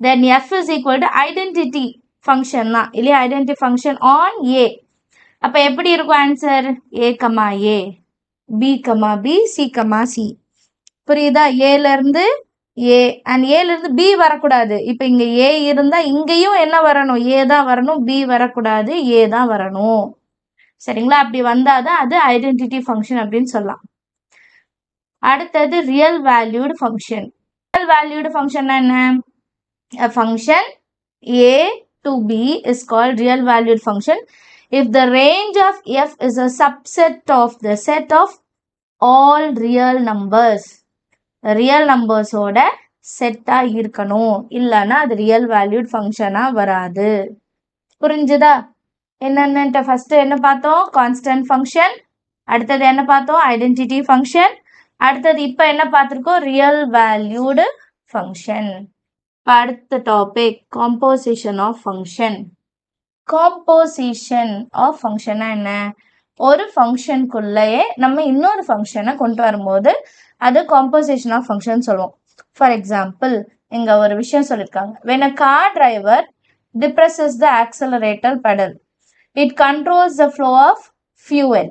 then f is equal to identity function தான் இல்லையா, identity function on a. அப்போ எப்படி இருக்கும் answer? a, a, b, b, c, c. புரியுதா? ஏல இருந்து a and ஏல இருந்து b வரக்கூடாது. இப்போ இங்க a இருந்தா இங்கேயும் என்ன வரணும்? a தான் வரணும், b வரக்கூடாது, a தான் வரணும். சரிங்களா? அப்படி வந்தாதான் அது ஐடென்டிட்டி ஃபங்க்ஷன் அப்படின்னு சொல்லலாம். அடுத்தது real valued function. Real valued function என்ன? A function a to b is called real valued function if the range of f is a subset of the set of all real numbers. real numbers ஓட செட்டா இருக்கணும், இல்லைன்னா அது real valued ஃபங்க்ஷனா வராது. புரிஞ்சுதா? என்னென்ன first என்ன பார்த்தோம்? Constant function. அடுத்தது என்ன பார்த்தோம்? Identity function. அடுத்தது இப்போ என்ன பார்த்துருக்கோம்? Real valued function. அடுத்த topic composition of function. Composition of ஃபங்க்ஷனா என்ன? ஒரு ஃபங்க்ஷனுக்குள்ளேயே நம்ம இன்னொரு ஃபங்க்ஷனை கொண்டு வரும்போது அது காம்போசிஷன் ஆஃப் ஃபங்க்ஷன் சொல்லுவோம். ஃபார் எக்ஸாம்பிள், இங்க ஒரு விஷயம் சொல்லியிருக்காங்க. when a car driver depresses the accelerator pedal, it controls the flow of fuel,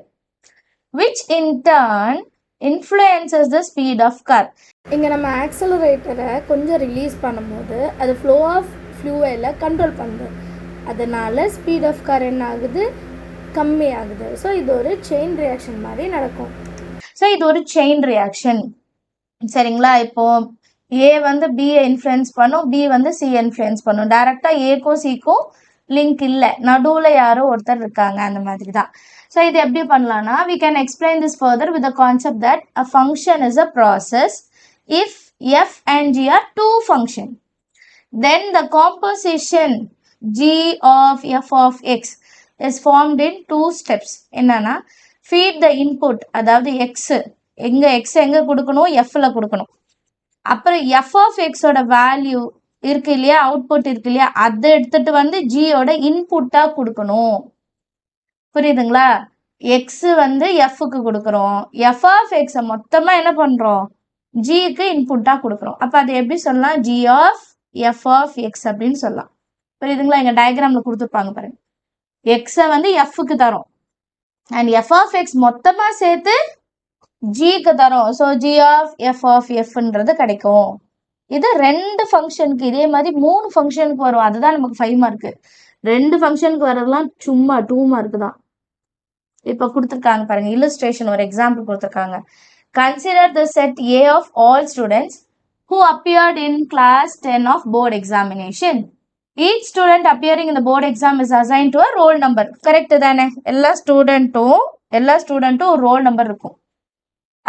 which in turn influences the speed of car. இங்கே நம்ம ஆக்சலரேட்டரை கொஞ்சம் ரிலீஸ் பண்ணும்போது அது ஃப்ளோ ஆஃப் ஃப்ளூவலை கண்ட்ரோல் பண்ணுது. அதனால் ஸ்பீட் ஆஃப் கார் என்ன ஆகுது? கம்மி ஆகுது. ஸோ இது ஒரு செயின் ரியாக்ஷன் மாதிரி நடக்கும். ஸோ இது ஒரு செயின் ரியாக்ஷன். சரிங்களா? இப்போ ஏ வந்து பியை இன்ஃப்ளூயன்ஸ் பண்ணும், பி வந்து சி இன்ஃப்ளூயன்ஸ் பண்ணும். டைரக்டாக ஏக்கும் சிக்கும் லிங்க் இல்லை, நடுவில் யாரோ ஒருத்தர் இருக்காங்க, அந்த மாதிரி தான். ஸோ இது எப்படி பண்ணலாம்னா, we can explain this further with the concept that a function is a process if f and g are two functions. Then the composition g of f of x is formed in two steps. என்னன்னா, feed the input, அதாவது x எங்க கொடுக்கணும்? fல கொடுக்கணும். அப்புறம் f of x ஓட value இருக்கு இல்லையா, output இருக்கு இல்லையா, அதை எடுத்துட்டு வந்து g ஓட இன்புட்டா கொடுக்கணும். புரியுதுங்களா? x வந்து fக்கு கொடுக்குறோம், f of x மொத்தமா என்ன பண்றோம்? gக்கு இன்புட்டா கொடுக்குறோம். அப்ப அது எப்படி சொல்லலாம்? g of f of x அப்படின்னு சொல்லலாம். புரியுதுங்களா? இங்க டயக்ராம்ல கொடுத்துருப்பாங்க பாருங்க. x வந்து fக்கு தரோம் and f of x மொத்தமா சேர்த்து gக்கு தரோம். ஸோ g of f ன்றது கிடைக்கும். இது ரெண்டு ஃபங்க்ஷனுக்கு, இதே மாதிரி 3 ஃபங்க்ஷனுக்கு வரும். அதுதான் நமக்கு 5 மார்க்கு. 2 ஃபங்க்ஷனுக்கு வரதெல்லாம் சும்மா 2 மார்க் தான். இப்போ கொடுத்துருக்காங்க பாருங்க, இல்லுஸ்ட்ரேஷன் ஒரு எக்ஸாம்பிள் கொடுத்துருக்காங்க. Consider the set A of all students who appeared in class 10 of board examination. Each student appearing in the board exam is assigned to a roll number. Correct தானே? எல்லா ஸ்டூடெண்ட்டும் ஒரு roll number இருக்கும்.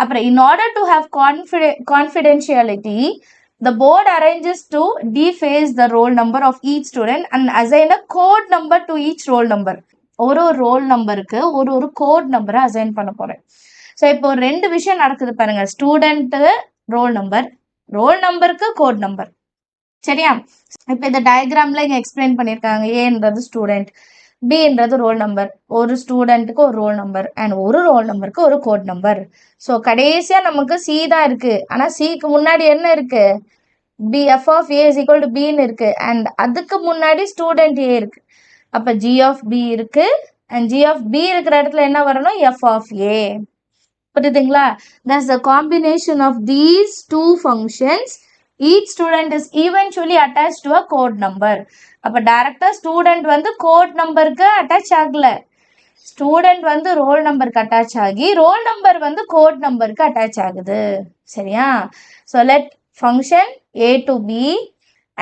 அப்புறம் in order to have confidentiality, the board arranges to deface the roll number of each student and assign a code number to each roll number. ஒரு role நம்பருக்கு ஒரு code நம்பரை assign பண்ண போறேன். ஸோ இப்போ 2 விஷயம் நடக்குது பாருங்க. ஸ்டூடெண்ட்டு ரோல் நம்பருக்கு கோட் நம்பர். சரியா? இப்போ இந்த டயக்ராம்ல இங்க எக்ஸ்பிளைன் பண்ணியிருக்காங்க. ஏன்றது ஸ்டூடெண்ட், பின்றது ரோல் நம்பர். ஒரு ஸ்டூடெண்ட்டுக்கு ஒரு ரோல் நம்பர் அண்ட் ஒரு ரோல் நம்பருக்கு ஒரு கோட் நம்பர். ஸோ கடைசியா நமக்கு சி தான் இருக்கு. ஆனா சிக்கு முன்னாடி என்ன இருக்கு? B, F of A is equal to பின்னு இருக்கு அண்ட் அதுக்கு முன்னாடி ஸ்டூடெண்ட் ஏ இருக்கு. அப்ப g of b இருக்கு and g of b இருக்கிற இடத்துல என்ன வரணும்? f of a. புரியுதுங்களா? Thus the combination of these two functions each student is eventually attached to a code number. அப்ப டைரக்டா ஸ்டூடெண்ட் வந்து கோட் நம்பருக்கு அட்டாச் ஆகல, ஸ்டூடெண்ட் வந்து ரோல் நம்பருக்கு அட்டாச் ஆகி ரோல் நம்பர் வந்து கோட் நம்பருக்கு அட்டாச் ஆகுது. சரியா? So let function a to b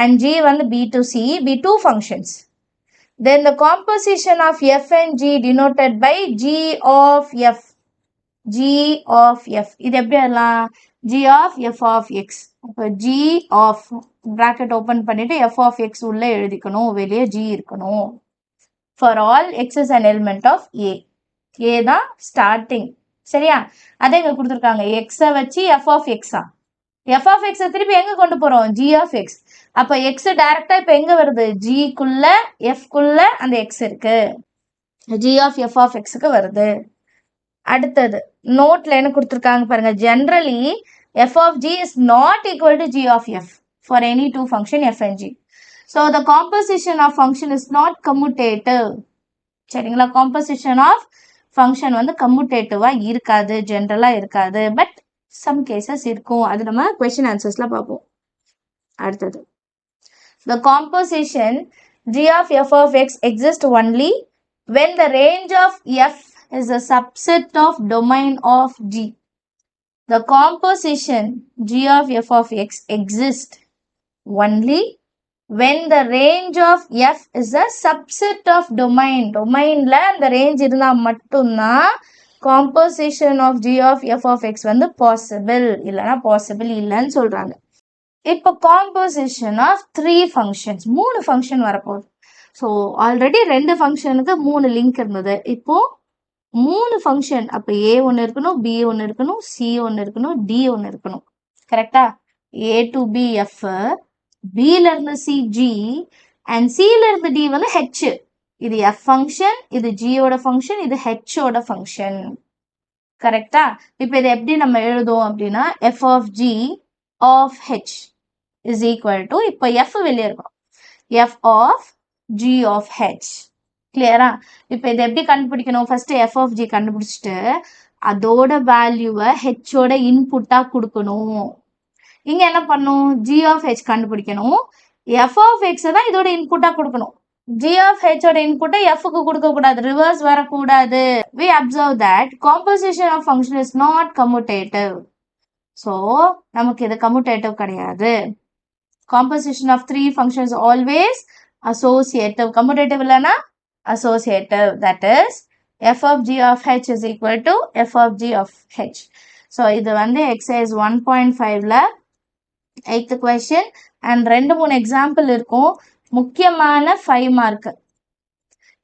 and g வந்து b to c be two functions. Then the composition of f and g denoted by g of f. g of f இது எப்படி எல்லாம் g of f of x. அப்போ g of bracket open பண்ணிட்டு f of x உள்ள எழுதிக்கணும், வெளியே g இருக்கணும். For all x is an element of a. a தான் ஸ்டார்டிங். சரியா? அதே இங்க கொடுத்துருக்காங்க x வச்சு f of x. f of x திருப்பி எங்க கொண்டு போறோம்? g of x. அப்ப x டைரக்டா இப்ப எங்க வருது? g குள்ள f குள்ள அந்த x இருக்கு, g of f of x க்கு வருது. அடுத்தது நோட்ல என்ன கொடுத்துருக்காங்க பாருங்க. Generally f of g is not equal to g of f for any two function f and g. So the composition of function is not commutative. சரிங்களா? composition of function வந்து commutative-ஆ இருக்காது, ஜென்ரலா இருக்காது. பட் some cases இருக்கும். அது நம்ம question answersல பார்ப்போம். அடுத்தது the composition g of f of x exists only when the range of f is a subset of domain of g. The composition g of f of x exists only when the range of f is a subset of domain. Domainல அந்த range இருந்தா மட்டும்தான் composition of g of f of x வந்து possible, இல்லைனா possible இல்லைன்னு சொல்றாங்க. இப்போ composition of 3 functions, 3 function வரப்போகுது. So already 2 ஃபங்க்ஷனுக்கு 3 லிங்க் இருந்தது, இப்போ 3 ஃபங்க்ஷன். அப்போ a ஒன்று இருக்கணும், b ஒன்று இருக்கணும், c ஒன்று இருக்கணும், d ஒன்று இருக்கணும். கரெக்டா? a to b f, b ல இருந்து c g and c ல இருந்து d வந்து h. இது f ஃபங்க்ஷன், இது g ஓட ஃபங்க்ஷன், இது h ஓட ஃபங்க்ஷன். கரெக்டா? இப்போ இதை எப்படி நம்ம எழுதுவோம் அப்படின்னா f of g of h is equal to, இப்போ f வெளியே இருக்கும், f of g of h. கிளியரா? இப்போ இதை எப்படி கண்டுபிடிக்கணும்? ஃபர்ஸ்ட் f of g கண்டுபிடிச்சிட்டு அதோட வேல்யூவை h ஓட இன்புட்டா கொடுக்கணும். இங்க என்ன பண்ணும்? g of h கண்டுபிடிக்கணும், f of x தான் இதோட இன்புட்டா கொடுக்கணும். g of h ஓட இன்புட்டை f க்கு கொடுக்க கூடாது, ரிவர்ஸ் வரக்கூடாது. we observe that composition of function is not commutative. so நமக்கு இது commutative கிடையாது. composition of 3 functions always associative. commutative இல்லைனா associative. that is f of g of h is equal to f of g of h. so இது வந்து exercise 1.5ல 8th question and 2-3 example இருக்கும். முக்கியமான 5 mark.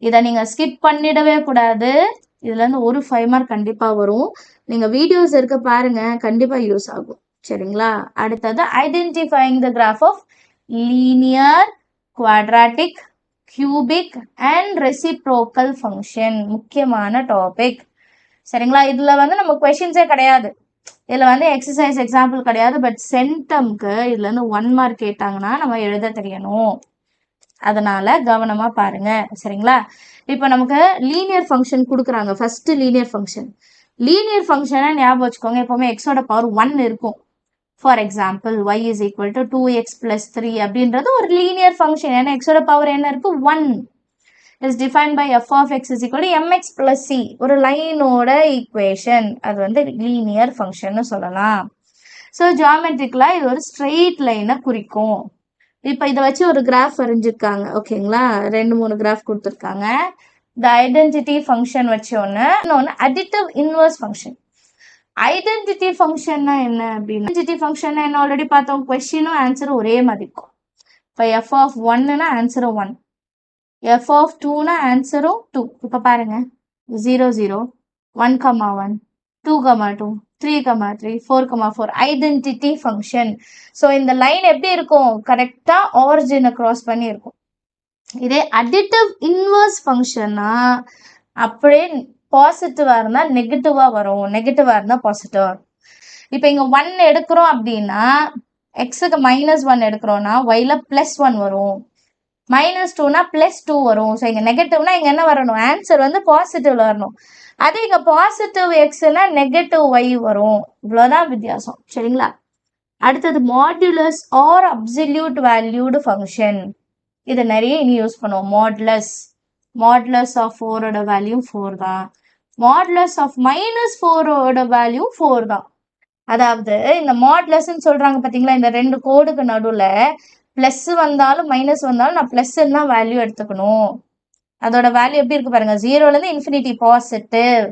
இதை நீங்க ஸ்கிப் பண்ணிடவே கூடாது. இதுல இருந்து ஒரு 5 மார்க் கண்டிப்பா வரும். நீங்க வீடியோஸ் இருக்க பாருங்க, கண்டிப்பா யூஸ் ஆகும். சரிங்களா? அடுத்தது identifying the graph of linear, quadratic, cubic and reciprocal function. முக்கியமான டாபிக். சரிங்களா? இதுல வந்து நம்ம கொஸ்டின்ஸே கிடையாது, இதுல வந்து எக்ஸசைஸ் எக்ஸாம்பிள் கிடையாது. பட் சென்டம்க்கு இதுல இருந்து 1 மார்க் கேட்டாங்கன்னா நம்ம எழுத தெரியணும், அதனால கவனமா பாருங்க. சரிங்களா? இப்போ நமக்கு லீனியர் ஃபங்க்ஷன் கொடுக்குறாங்க. First linear function. லீனியர் ஃபங்க்ஷனை ஞாபகம் வச்சுக்கோங்க, எப்பவுமே எக்ஸோட பவர் 1 இருக்கும். For example y is equal to 2x plus 3 அப்படின்றது ஒரு லீனியர் ஃபங்க்ஷன். ஏன்னா எக்ஸோட பவர் என்ன இருக்கு? 1 is defined by f of x is equal to mx plus c. ஒரு லைனோட ஈக்குவேஷன், அது வந்து லீனியர் ஃபங்க்ஷன் சொல்லலாம். ஸோ ஜியாமெட்ரிக்கலா இது ஒரு ஸ்ட்ரெயிட் லைனை குறிக்கும். இப்போ இதை வச்சு ஒரு கிராஃப் வரைஞ்சிருக்காங்க. ஓகேங்களா? 2-3 கிராஃப் கொடுத்துருக்காங்க. த ஐடென்டிட்டி ஃபங்க்ஷன் வச்சு ஒன்று, இன்னொன்று அடிட்டிவ் இன்வர்ஸ் ஃபங்க்ஷன். ஐடென்டிட்டி ஃபங்க்ஷன்னா என்ன அப்படின்னா, ஐடென்டிட்டி ஃபங்க்ஷன் என்ன ஆல்ரெடி பார்த்தோம், கொஸ்டினும் ஆன்சரும் ஒரே மாதிரி இருக்கும். இப்போ எஃப் ஆஃப் 1னா ஆன்சரும் 1, f of 2னா ஆன்சரும் 2. இப்போ பாருங்க 0 0 1 1 2 2 3 3 4 4 ஐடென்டிட்டி ஃபங்க்ஷன். ஸோ இந்த லைன் எப்படி இருக்கும்? கரெக்டா ஆரிஜினை கிராஸ் பண்ணி இருக்கும். இதே அடிட்டிவ் இன்வர்ஸ் ஃபங்க்ஷன்னா அப்படியே பாசிட்டிவா இருந்தா நெகட்டிவா வரும், நெகட்டிவா இருந்தா பாசிட்டிவா வரும். இப்போ இங்க 1 எடுக்கிறோம் அப்படின்னா எக்ஸுக்கு -1 எடுக்கிறோம்னா ஒய்ல +1 வரும், -2னா +2 வரும். ஸோ இங்க நெகட்டிவ்னா இங்க என்ன வரணும்? ஆன்சர் வந்து பாசிட்டிவ்ல வரணும். அதே இங்க பாசிட்டிவ் எக்ஸ்னா நெகட்டிவ் ஒய் வரும். இவ்வளவுதான் வித்தியாசம். சரிங்களா? அடுத்தது modulus or absolute valued function. இதை நிறைய இனி யூஸ் பண்ணுவோம். மாடுலஸ் ஆஃப் 4ஓட வேல்யூ 4 தான். மாடுலஸ் ஆஃப் -4ஓட வேல்யூ 4 தான். அதாவது இந்த மாடுலஸ்ன்னு சொல்றாங்க பார்த்தீங்களா, இந்த ரெண்டு கோடுக்கு நடுவில் ப்ளஸ் வந்தாலும் மைனஸ் வந்தாலும் நான் ப்ளஸ்ன்னு தான் வேல்யூ எடுத்துக்கணும். அதோட வேல்யூ எப்படி இருக்கு பாருங்க, 0லேருந்து infinity positive.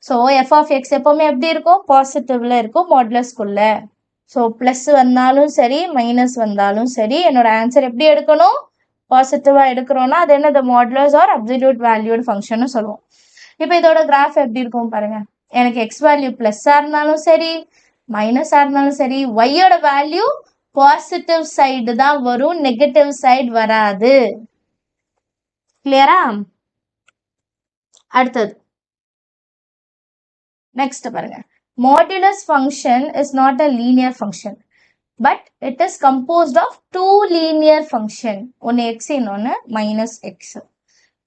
So F of X எப்போவுமே எப்படி இருக்கும், பாசிட்டிவ்ல இருக்கும் மாடுலஸ்குள்ள. ஸோ ப்ளஸ் வந்தாலும் சரி மைனஸ் வந்தாலும் சரி என்னோட ஆன்சர் எப்படி எடுக்கணும், பாசிட்டிவாக எடுக்கிறோன்னா அது என்னது, மாடுலஸ் ஆர் அப்சல்யூட் வேல்யூடு ஃபங்க்ஷன்னு சொல்லுவோம். இப்போ இதோட கிராஃப் எப்படி இருக்கும் பாருங்க. எனக்கு எக்ஸ் வேல்யூ ப்ளஸ்ஸாக இருந்தாலும் சரி மைனஸாக இருந்தாலும் சரி ஒய்யோட வேல்யூ பாசிட்டிவ் சைடு தான் வரும், நெகட்டிவ் சைடு வராது. கிளியரா? அடுத்தது நெக்ஸ்ட் பாருங்க. Modulus function is not a linear function but it is composed of 2 linear function. ஒன்று எக்ஸ் இன்னொன்று மைனஸ் எக்ஸ்.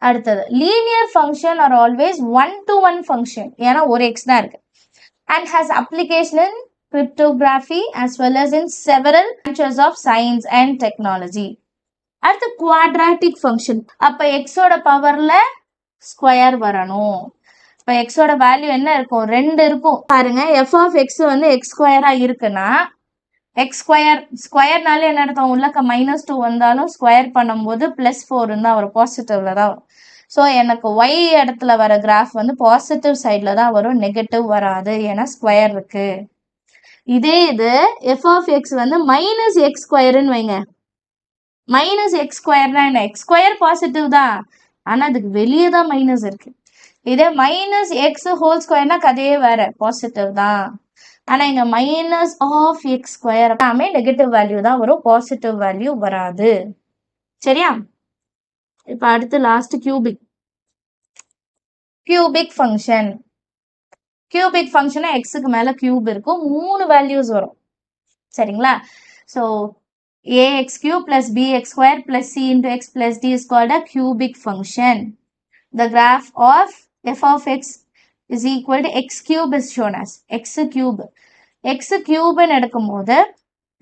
அடுத்தது linear function are always 1-to-1 function, ஏன்னா ஒரு எக்ஸ் தான் இருக்கு. And has application in cryptography as well as in several branches of science and technology. அடுத்து quadratic function. அப்போ எக்ஸோட பவர்ல ஸ்கொயர் வரணும். இப்போ எக்ஸோட வேல்யூ என்ன இருக்கும், 2 இருக்கும் பாருங்க. எஃப் ஆஃப் எக்ஸ் வந்து எக்ஸ் ஸ்கொயரா இருக்குன்னா எக்ஸ் ஸ்கொயர்னாலே என்ன அர்த்தம், உள்ளக்க -2 வந்தாலும் ஸ்கொயர் பண்ணும்போது +4 தான் வரும், பாசிட்டிவ்ல தான் வரும். ஸோ எனக்கு ஒய் இடத்துல வர கிராஃப் வந்து பாசிட்டிவ் சைடில் தான் வரும், நெகட்டிவ் வராது, ஏன்னா ஸ்கொயர் இருக்கு. இதே இது எஃப் ஆஃப் எக்ஸ் வந்து -x²ன்னு வைங்க. -x²னா என்ன, எக்ஸ் ஸ்கொயர் பாசிட்டிவ் தான் ஆனால் அதுக்கு வெளியே தான் மைனஸ் இருக்கு. இதே -x² கதையே வேற, பாசிட்டிவ் தான். ஆனால் இங்கே -(x²) எல்லாமே நெகட்டிவ் வேல்யூ தான் வரும், பாசிட்டிவ் வேல்யூ வராது. சரியா? இப்போ அடுத்து லாஸ்ட் கியூபிக் ஃபங்க்ஷன். கியூபிக் ஃபங்க்ஷனா எக்ஸுக்கு மேலே கியூப் இருக்கும், 3 வேல்யூஸ் வரும். சரிங்களா? So ax³ + bx² + c × x + d is called a cubic function. The graph of f of x is equal to x³ is shown as x³. x³ எடுக்கும்போது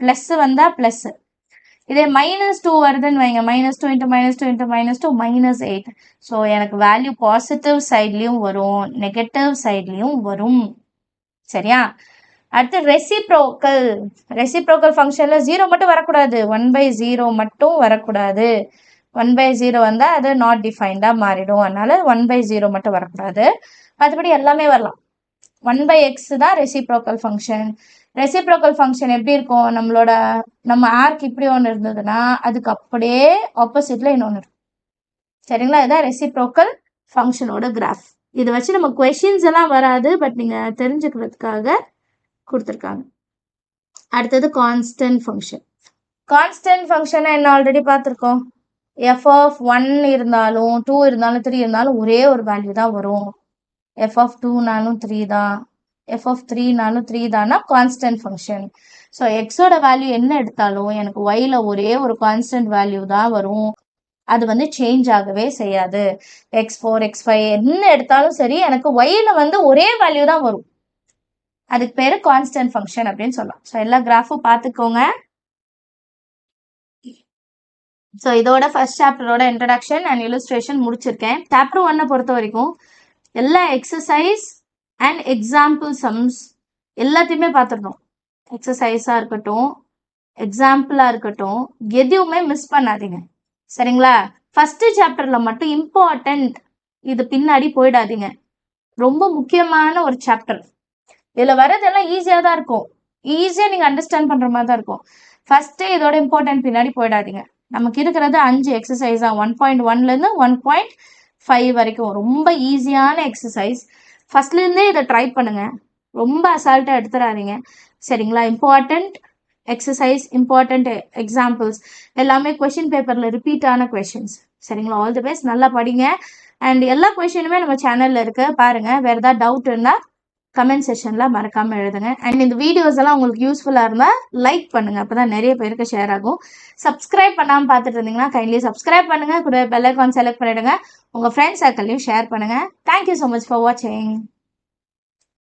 plus வந்தால் plus, இதே -2 வருதுன்னு வைங்க, -2 × -2 × -2 -8. ஸோ எனக்கு value positive சைட்லேயும் வரும், negative சைட்லேயும் வரும். சரியா? அடுத்து ரெசிப்ரோக்கல் ஃபங்க்ஷனில் 0 மட்டும் வரக்கூடாது, 1/0 மட்டும் வரக்கூடாது. 1/0 வந்தால் அது நாட் டிஃபைன்டாக மாறிடும், அதனால 1/0 மட்டும் வரக்கூடாது. மற்றபடி எல்லாமே வரலாம். 1/x தான் ரெசிப்ரோக்கல் ஃபங்க்ஷன். ரெசிப்ரோக்கல் ஃபங்க்ஷன் எப்படி இருக்கும், நம்ம ஆர்க் இப்படி ஒன்று இருந்ததுன்னா அதுக்கு அப்படியே ஆப்போசிட்ல இன்னொன்று இருக்கும். சரிங்களா? இதுதான் ரெசிப்ரோக்கல் ஃபங்க்ஷனோட கிராஃப். இதை வச்சு நம்ம கொஷின்ஸ் எல்லாம் வராது, பட் நீங்கள் தெரிஞ்சுக்கிறதுக்காக கொடுத்துருக்காங்க. அடுத்தது கான்ஸ்டன்ட் ஃபங்க்ஷன். கான்ஸ்டன்ட் ஃபங்க்ஷனை என்ன ஆல்ரெடி பார்த்துருக்கோம். எஃப் ஆஃப் 1 இருந்தாலும் 2 இருந்தாலும் 3 இருந்தாலும் ஒரே ஒரு வேல்யூ தான் வரும். எஃப் ஆஃப் 2னாலும் 3 தான், எஃப் ஆஃப் 3னாலும் 3 தான்னா கான்ஸ்டன்ட் ஃபங்க்ஷன். ஸோ எக்ஸோட வேல்யூ என்ன எடுத்தாலும் எனக்கு ஒய்ல ஒரே ஒரு கான்ஸ்டன்ட் வேல்யூ தான் வரும், அது வந்து சேஞ்ச் ஆகவே செய்யாது. x4 x5 என்ன எடுத்தாலும் சரி எனக்கு ஒய்ல வந்து ஒரே வேல்யூ தான் வரும், அதுக்கு பேரு கான்ஸ்டன்ட் ஃபங்க்ஷன் அப்படின்னு சொல்லலாம். ஸோ எல்லா கிராஃபும் பார்த்துக்கோங்க. ஸோ இதோட ஃபர்ஸ்ட் சாப்டரோட இன்ட்ரடக்ஷன் அண்ட் இல்லுஸ்ட்ரேஷன் முடிச்சிருக்கேன். சாப்டர் 1 பொறுத்த வரைக்கும் எல்லா எக்ஸசைஸ் அண்ட் எக்ஸாம்பிள் சம்ஸ் எல்லாத்தையுமே பார்த்துடணும். எக்ஸசைஸாக இருக்கட்டும், எக்ஸாம்பிளாக இருக்கட்டும், எதுவுமே மிஸ் பண்ணாதீங்க. சரிங்களா? ஃபர்ஸ்ட் சாப்டரில் மட்டும் இம்பார்ட்டன்ட், இது பின்னாடி போயிடாதீங்க, ரொம்ப முக்கியமான ஒரு சாப்டர். இதில் வரதெல்லாம் ஈஸியாக தான் இருக்கும், ஈஸியாக நீங்கள் அண்டர்ஸ்டாண்ட் பண்ணுற மாதிரி தான் இருக்கும். ஃபஸ்ட்டு இதோட இம்பார்ட்டன்ட் பின்னாடி போயிடாதீங்க. நமக்கு இருக்கிறது 5 எக்ஸசைஸ் தான், 1.1லேருந்து 1.5 வரைக்கும் ரொம்ப ஈஸியான எக்ஸசைஸ். ஃபர்ஸ்ட்லேருந்தே இதை ட்ரை பண்ணுங்கள், ரொம்ப அசால்ட்டாக எடுத்துடாதீங்க. சரிங்களா? இம்பார்ட்டண்ட் எக்ஸசைஸ், இம்பார்ட்டண்ட் எக்ஸாம்பிள்ஸ் எல்லாமே கொஷின் பேப்பரில் ரிப்பீட்டான கொஷின்ஸ். சரிங்களா? ஆல் தி பெஸ்ட், நல்லா படிங்க. அண்ட் எல்லா கொஷினுமே நம்ம சேனலில் இருக்குது, பாருங்கள். வேறு ஏதாவது டவுட் இருந்தால் கமெண்ட் செஷனில் மறக்காமல் எழுதுங்க. அண்ட் இந்த வீடியோஸ் எல்லாம் உங்களுக்கு யூஸ்ஃபுல்லாக இருந்தால் லைக் பண்ணுங்கள், அப்போ தான் நிறைய பேருக்கு ஷேர் ஆகும். சப்ஸ்கிரைப் பண்ணாமல் பார்த்துட்டு இருந்தீங்கன்னா கைண்ட்லி சப்ஸ்கிரைப் பண்ணுங்கள், கூட பெல் ஐகான் செலக்ட் பண்ணிவிடுங்க, உங்கள் ஃப்ரெண்ட்ஸ் சர்க்கிள்லையும் ஷேர் பண்ணுங்கள். தேங்க்யூ ஸோ மச் ஃபார் வாட்சிங்.